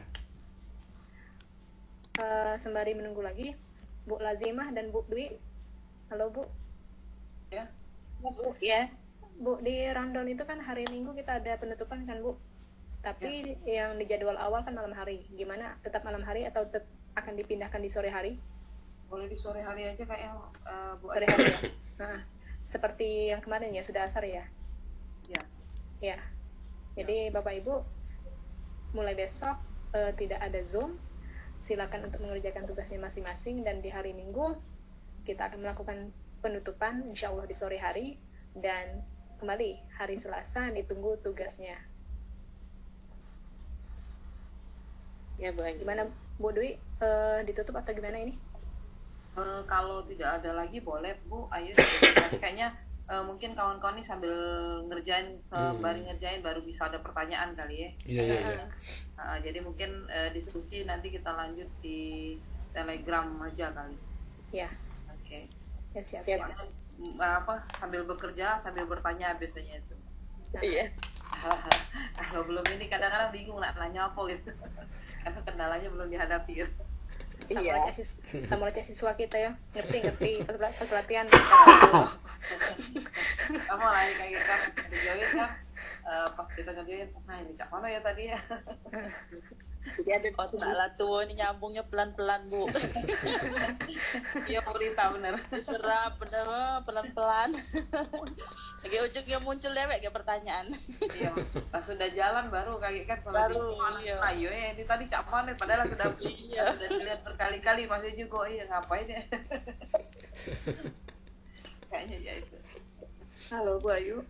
Sembari menunggu lagi, Bu Lazimah dan Bu Dwi. Halo Bu. Ya. Bu ya. Bu, di rundown itu kan hari Minggu kita ada penutupan kan Bu, tapi yang di jadwal awal kan malam hari. Gimana, tetap malam hari atau akan dipindahkan di sore hari? Boleh di sore hari aja kayak Bu. Sore hari ya. Nah, seperti yang kemarin ya, sudah asar ya. Ya. Jadi Bapak Ibu mulai besok tidak ada Zoom. Silakan untuk mengerjakan tugasnya masing-masing, dan di hari Minggu kita akan melakukan penutupan insya Allah di sore hari, dan kembali hari Selasa ditunggu tugasnya. Ya Bu Ayu. Gimana Bu Dwi, ditutup atau gimana ini? Kalau tidak ada lagi boleh Bu Ayu. Kayaknya mungkin kawan-kawan ini sambil ngerjain, sembari ngerjain baru bisa ada pertanyaan kali ya. Iya. Jadi mungkin diskusi nanti kita lanjut di Telegram aja kali. Ya. Oke. Ya siap. sambil bekerja sambil bertanya biasanya itu. Iya. Kalau belum ini kadang-kadang bingung nak nanya apa gitu. Karena kendalanya belum dihadapi ya. Iya. Sama aja siswa kita ya, ngerti pas latihan. Sama lah kayak gitu kan ngerjain kan, pas kita ngerjain, nah ini cak mana ya tadi ya. Jadi ada otak lah tuh, ini nyambungnya pelan-pelan Bu. Iya berita bener. Diserap bener pelan-pelan. Lagi ujungnya muncul dewek kayak pertanyaan. Iya, pas sudah jalan baru kayak kan kalau Baru, di iya. ayo ini tadi cak mana padahal sudah Iya. sudah dilihat berkali-kali masih juga iya ngapain ya. Kayaknya ya itu. Halo Bu Ayu.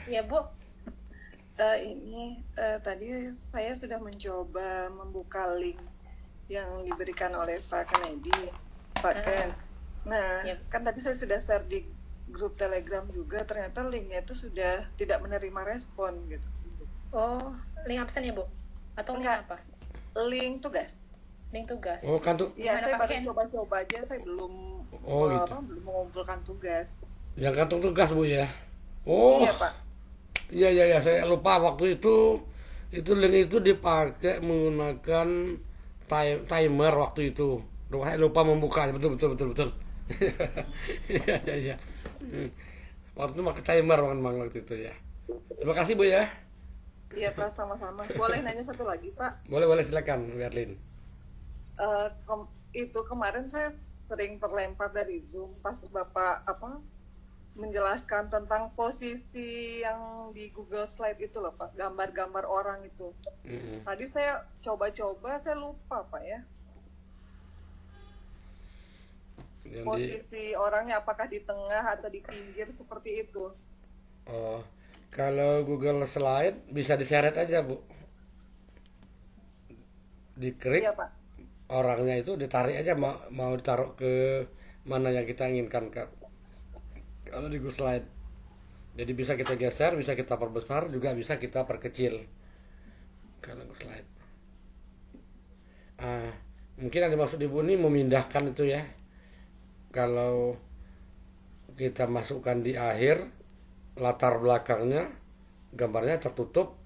Ya Bu, Ini tadi saya sudah mencoba membuka link yang diberikan oleh Pak Kennedy, Pak Ken. Nah, Yep. kan tadi saya sudah share di grup Telegram juga, ternyata linknya itu sudah tidak menerima respon gitu. oh link absen ya Bu? Atau link Enggak. apa? Link tugas. Link tugas. Oh kan tuh Ya, Gimana, saya Pak baru Ken? coba-coba aja, saya belum Oh, gitu. belum mengumpulkan tugas. yang kantung tugas Bu ya. Oh Iya Pak. iya saya lupa waktu itu link itu dipakai menggunakan timer waktu itu. Saya lupa membuka, betul. Iya. Waktu itu pakai timer waktu itu ya. Terima kasih Bu ya. Iya Pak, sama-sama. Boleh nanya satu lagi Pak? Boleh silakan Berlin. Itu kemarin saya sering terlempar dari Zoom pas Bapak menjelaskan tentang posisi yang di Google Slide itu loh Pak, gambar-gambar orang itu. Tadi saya coba-coba, saya lupa Pak ya. Yang Posisi orangnya apakah di tengah atau di pinggir seperti itu. Oh, kalau Google Slide bisa diseret aja Bu. Diklik Iya Pak. orangnya itu ditarik aja mau ditaruh ke mana yang kita inginkan kalau di Google Slide. Jadi bisa kita geser, bisa kita perbesar, juga bisa kita perkecil kalau Google Slide. Mungkin ada maksud Ibu ini memindahkan itu ya. Kalau kita masukkan di akhir, latar belakangnya gambarnya tertutup,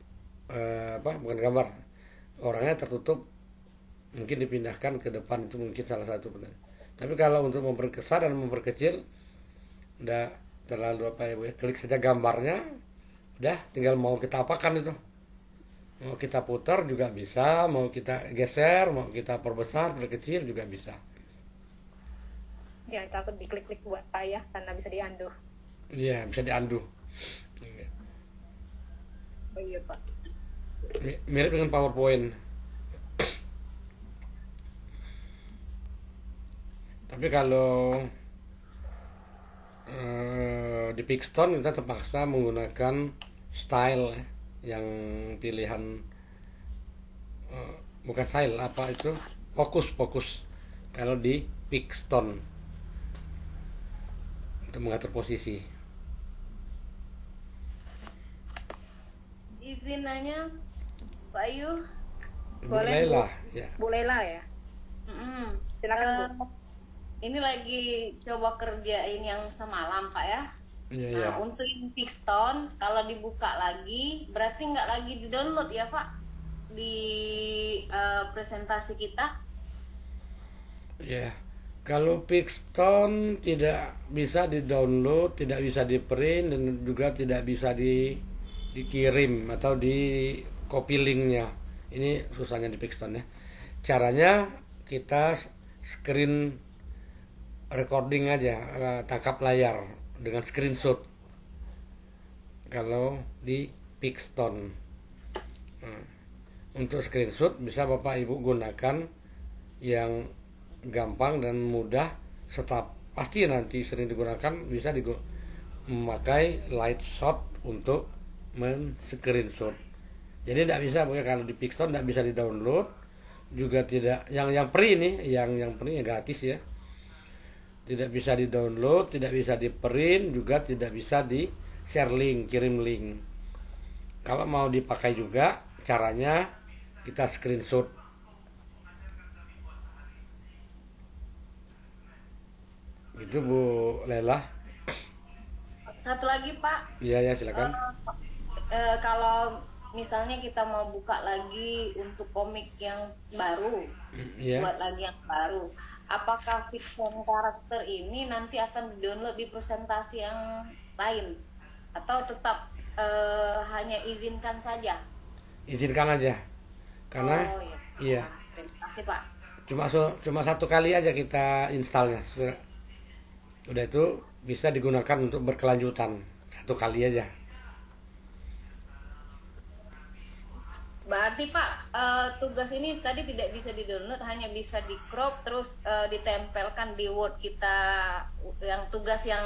bukan gambar, orangnya tertutup, mungkin dipindahkan ke depan, itu mungkin salah satu benar. Tapi kalau untuk memperbesar dan memperkecil, udah terlalu ya Bu ya, klik saja gambarnya, udah tinggal mau kita apakan itu, mau kita putar juga bisa, mau kita geser, mau kita perbesar, perkecil juga bisa. Jangan takut diklik-klik buat payah karena bisa diunduh. Iya, bisa diunduh. Oh iya Pak. Mirip dengan PowerPoint. Tapi kalau di Pixton kita terpaksa menggunakan style yang pilihan, bukan style, apa itu, fokus kalau di Pixton untuk mengatur posisi. Izin nanya Pak Ayu. Boleh, Boleh lah ya. Bu Lela ya. Silakan Bu. Ini lagi coba kerjain yang semalam Pak ya. Iya. Nah untuk yang Pixton kalau dibuka lagi berarti nggak lagi di download ya Pak di presentasi kita. Ya, kalau Pixton tidak bisa di-download, tidak bisa di-print, dan juga tidak bisa dikirim atau di copy linknya. Ini susahnya di Pixton ya. Caranya kita screen recording aja, tangkap layar dengan screenshot. Kalau di Pixton, untuk screenshot bisa Bapak Ibu gunakan yang gampang dan mudah, pasti nanti sering digunakan, bisa memakai light shot untuk men-screenshot. Jadi tidak bisa, pokoknya kalau di Pixton tidak bisa di-download, juga tidak yang free ini, yang free yang gratis ya. Tidak bisa di-download, tidak bisa di-print, juga tidak bisa di-share link, kirim link. Kalau mau dipakai juga, caranya kita screenshot. Gitu Bu Lela. satu lagi Pak. Iya ya, silakan. Kalau misalnya kita mau buka lagi untuk komik yang baru, Iya. buat lagi yang baru, apakah fiction karakter ini nanti akan di-download di presentasi yang lain atau tetap hanya izinkan saja? Izinkan aja. Karena Oh iya. iya, Terima kasih Pak. cuma satu kali aja kita installnya. Udah itu bisa digunakan untuk berkelanjutan. Satu kali aja. Berarti Pak, tugas ini tadi tidak bisa di-download, hanya bisa di-crop terus ditempelkan di Word kita, yang tugas yang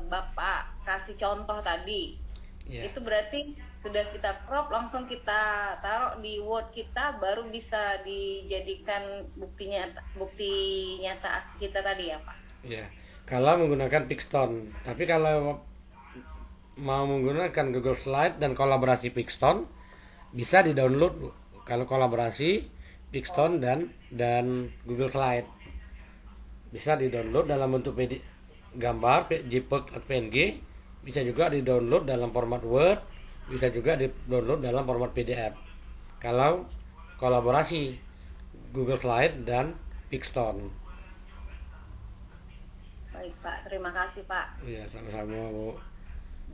Bapak kasih contoh tadi. Iya. Itu berarti sudah kita crop, langsung kita taruh di Word kita, baru bisa dijadikan bukti nyata aksi kita tadi ya Pak. Iya. Kalau menggunakan Pixton. Tapi kalau mau menggunakan Google Slide dan kolaborasi Pixton, bisa di-download Bu. Kalau kolaborasi Pixton dan Google Slide. Bisa di-download dalam bentuk gambar, JPEG atau PNG, bisa juga di-download dalam format Word, bisa juga di-download dalam format PDF. Kalau kolaborasi Google Slide dan Pixton. Baik Pak, terima kasih Pak. Iya, sama-sama Bu.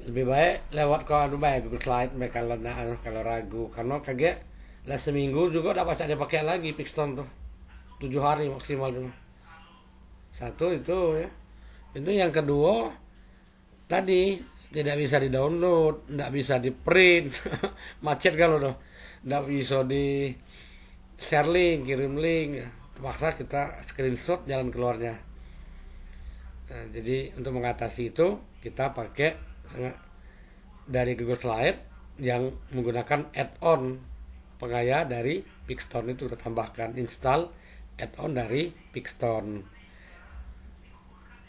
Lebih baik lewat Google Slide kalau ragu, karena kaget lah seminggu juga dapat saya pakai lagi Pixton tuh 7 hari maksimal tuh. Satu itu ya. Itu yang kedua tadi tidak bisa di-download, tidak bisa di-print. Macet kalau tuh. Tidak bisa di share link, kirim link. Terpaksa kita screenshot jalan keluarnya. Nah, jadi untuk mengatasi itu kita pakai dari Google Slide yang menggunakan add-on pengaya dari Pixton, itu kita tambahkan install add-on dari Pixton.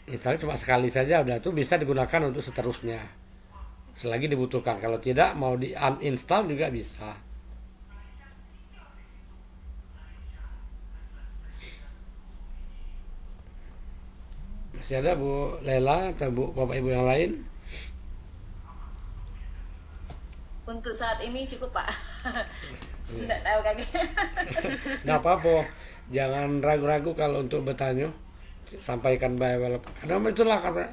Install cuma sekali saja, udah itu bisa digunakan untuk seterusnya selagi dibutuhkan. Kalau tidak mau di uninstall juga bisa. Masih ada Bu Lela atau Bu Bapak Ibu yang lain? Untuk saat ini cukup Pak. Tidak tahu kaki. Nggak apa-apa, jangan ragu-ragu kalau untuk bertanya, sampaikan baik-baik. Karena itulah kata,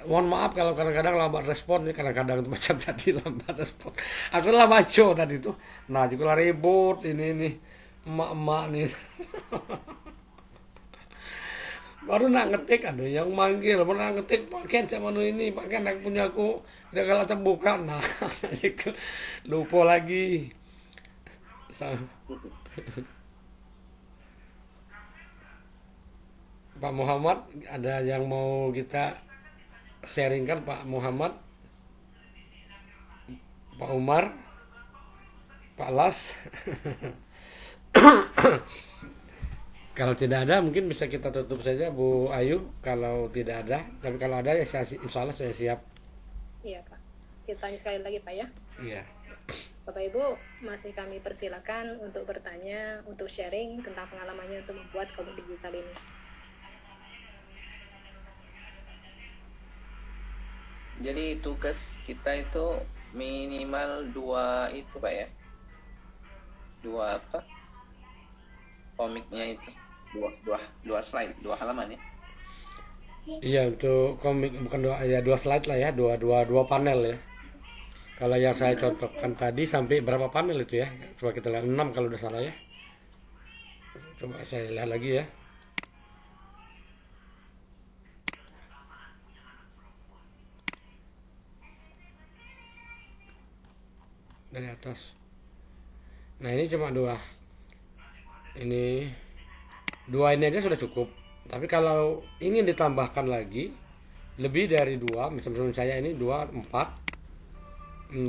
mohon maaf kalau kadang-kadang lambat respon, kadang-kadang macam tadi lambat respon. Aku lah baca tadi itu, nah juga lah ribut ini emak-emak nih. Baru nak ngetik, aduh yang manggil, baru nak ngetik Pak Ken sama ini, Pak Ken aku punya aku, dia kalau terbuka, nah lupa lagi. Pak Muhammad, ada yang mau kita sharingkan Pak Muhammad, Pak Umar, Pak Las? Kalau tidak ada mungkin bisa kita tutup saja Bu Ayu, kalau tidak ada. Tapi kalau ada ya insya Allah saya siap. Iya Pak. Kita tanya sekali lagi Pak ya. Iya. Bapak Ibu masih kami persilakan untuk bertanya, untuk sharing tentang pengalamannya untuk membuat komik digital ini. Jadi tugas kita itu minimal 2 itu Pak ya. 2 apa? Komiknya itu. 2 slide, 2 halaman ya. Iya, untuk komik bukan 2 slide lah ya, 2 panel ya. Kalau yang saya contohkan tadi sampai berapa panel itu ya? Coba kita lihat 6 kalau udah salah ya. Coba saya lihat lagi ya. Dari atas. Nah, ini cuma 2. Ini 2 ini aja sudah cukup. Tapi kalau ingin ditambahkan lagi lebih dari 2, misalnya saya ini 2, 4, 6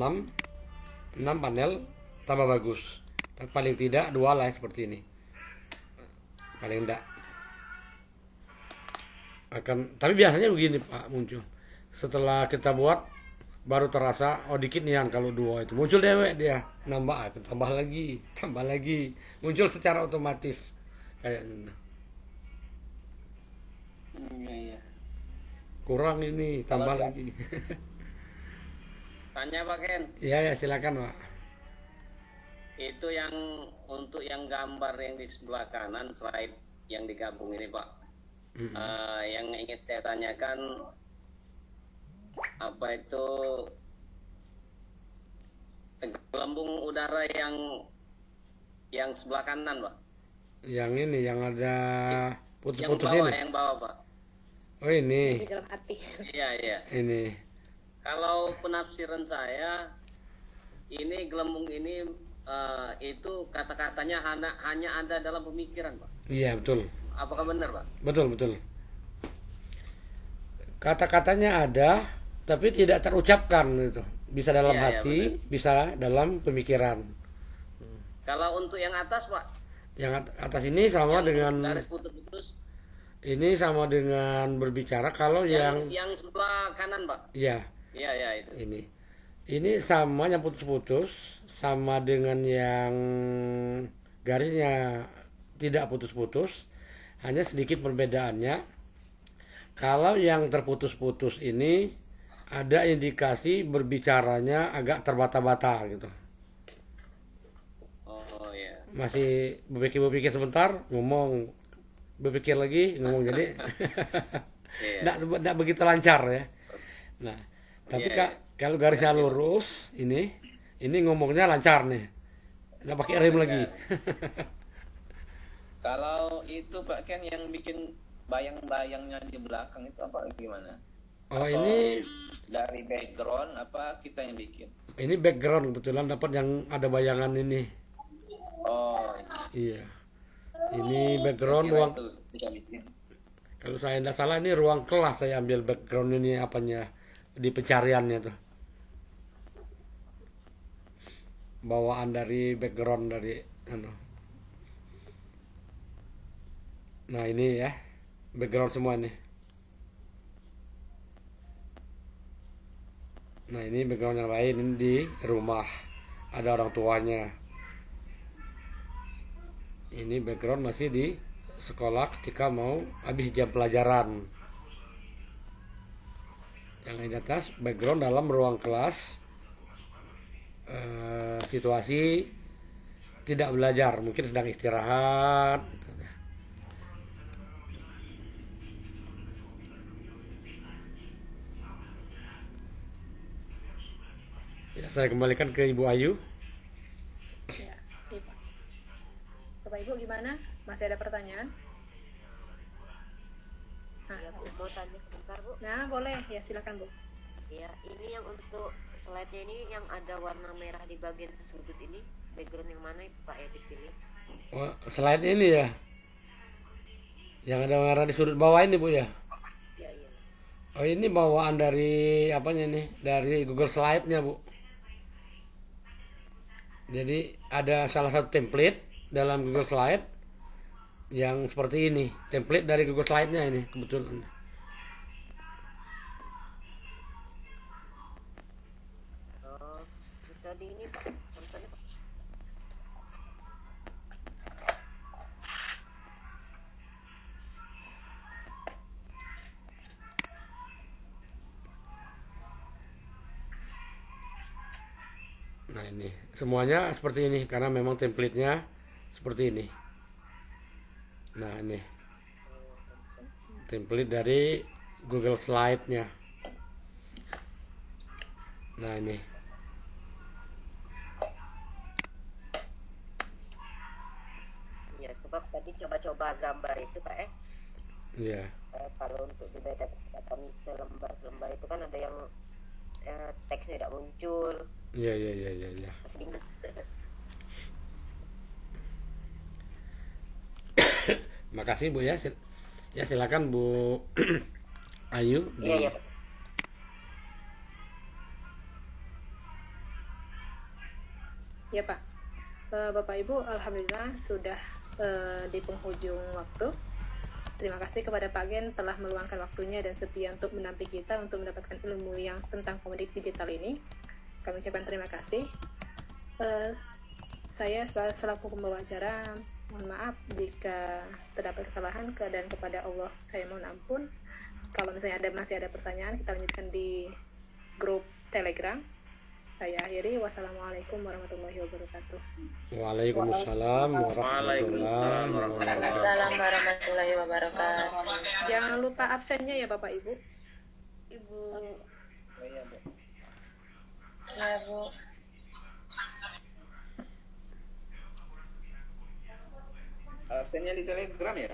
panel tambah bagus. Tapi paling tidak 2 lah seperti ini. Paling tidak tapi biasanya begini Pak muncul. Setelah kita buat baru terasa dikit nih yang kalau 2 itu muncul dewek dia tambah lagi muncul secara otomatis kayaknya. Iya. kurang ini, tambah Kalau lagi. tanya Pak Ken, Ya, ya silakan Pak. itu yang untuk yang gambar yang di sebelah kanan slide yang digabung ini Pak. Yang ingin saya tanyakan apa itu gelembung udara yang sebelah kanan Pak? Yang ini yang ada Yang putus-putusnya bawah, ini. yang bawah Pak. Oh ini, Di dalam hati. Iya iya. ini. Kalau penafsiran saya, ini gelembung ini itu kata-katanya hanya ada dalam pemikiran Pak. Iya betul, Apakah benar Pak? betul betul. Kata-katanya ada, tapi tidak terucapkan gitu. Bisa dalam Iya, iya, hati, bisa dalam pemikiran. Kalau untuk yang atas Pak, Yang atas ini sama dengan garis putus-putus, ini sama dengan berbicara. Kalau yang yang sebelah kanan Pak. ya Iya ya itu. ini sama yang putus-putus, sama dengan yang garisnya tidak putus-putus, hanya sedikit perbedaannya. Kalau yang terputus-putus ini ada indikasi berbicaranya agak terbata-bata gitu. Oh ya. Masih berpikir sebentar, ngomong, berpikir lagi, ngomong, jadi nggak begitu lancar ya. Nah, tapi kalau garisnya lurus, ini ngomongnya lancar nih, nggak pakai rem lagi. Kalau itu Pak Ken yang bikin bayang-bayangnya di belakang itu apa gimana? Oh Atau ini dari background apa kita yang bikin? ini background, kebetulan dapat yang ada bayangan ini. Oh Iya, ini background ruang. itu kita bikin. Kalau saya tidak salah ini ruang kelas, saya ambil background ini apanya di pencariannya tuh. Bawaan dari background dari Nah ini ya background semua nih. Nah ini background yang lain, ini di rumah ada orang tuanya. Ini background masih di sekolah ketika mau habis jam pelajaran. Yang di atas background dalam ruang kelas, situasi tidak belajar, mungkin sedang istirahat gitu. Ya, saya kembalikan ke Ibu Ayu. Ya, iya, Pak. Bapak Ibu gimana? Masih ada pertanyaan? Mau tanya sebentar Bu. Nah, boleh ya, silakan Bu. Ya, ini yang untuk slide-nya ini yang ada warna merah di bagian sudut ini, background yang mana itu Pak ya dipilih? Oh, slide ini ya, yang ada merah di sudut bawah ini Bu ya. Ya, iya. Oh ini bawaan dari apanya nih? Dari Google Slide-nya Bu. Jadi ada salah satu template dalam Google Slide yang seperti ini, template dari Google Slide-nya ini kebetulan. Oh, bisa di ini Pak, contohnya Pak. Nah ini semuanya seperti ini karena memang template-nya seperti ini. Nah ini template dari Google Slide-nya. Nah ini. Ya, sebab tadi coba-coba gambar itu Pak ya. Iya. Kalau untuk dibedakan selembar-selembar itu kan ada yang teksnya tidak muncul. Iya. Masih ingat. Makasih Bu ya. Ya silakan Bu Ayu. Iya. Ya Pak. Bapak Ibu, alhamdulillah sudah di penghujung waktu. Terima kasih kepada Pak Gen telah meluangkan waktunya dan setia untuk mendampingi kita untuk mendapatkan ilmu yang tentang komunik digital ini. Kami ucapkan terima kasih. Saya selaku pembawa acara, mohon maaf jika terdapat kesalahan dan kepada Allah saya mohon ampun. Kalau misalnya masih ada pertanyaan, kita lanjutkan di grup Telegram. Saya akhiri. Wassalamualaikum warahmatullahi wabarakatuh. Waalaikumsalam warahmatullahi wabarakatuh. Waalaikumsalam warahmatullahi wabarakatuh. Jangan lupa absennya ya Bapak Ibu. Ibu. Ya, Bu. Absennya di Telegram ya?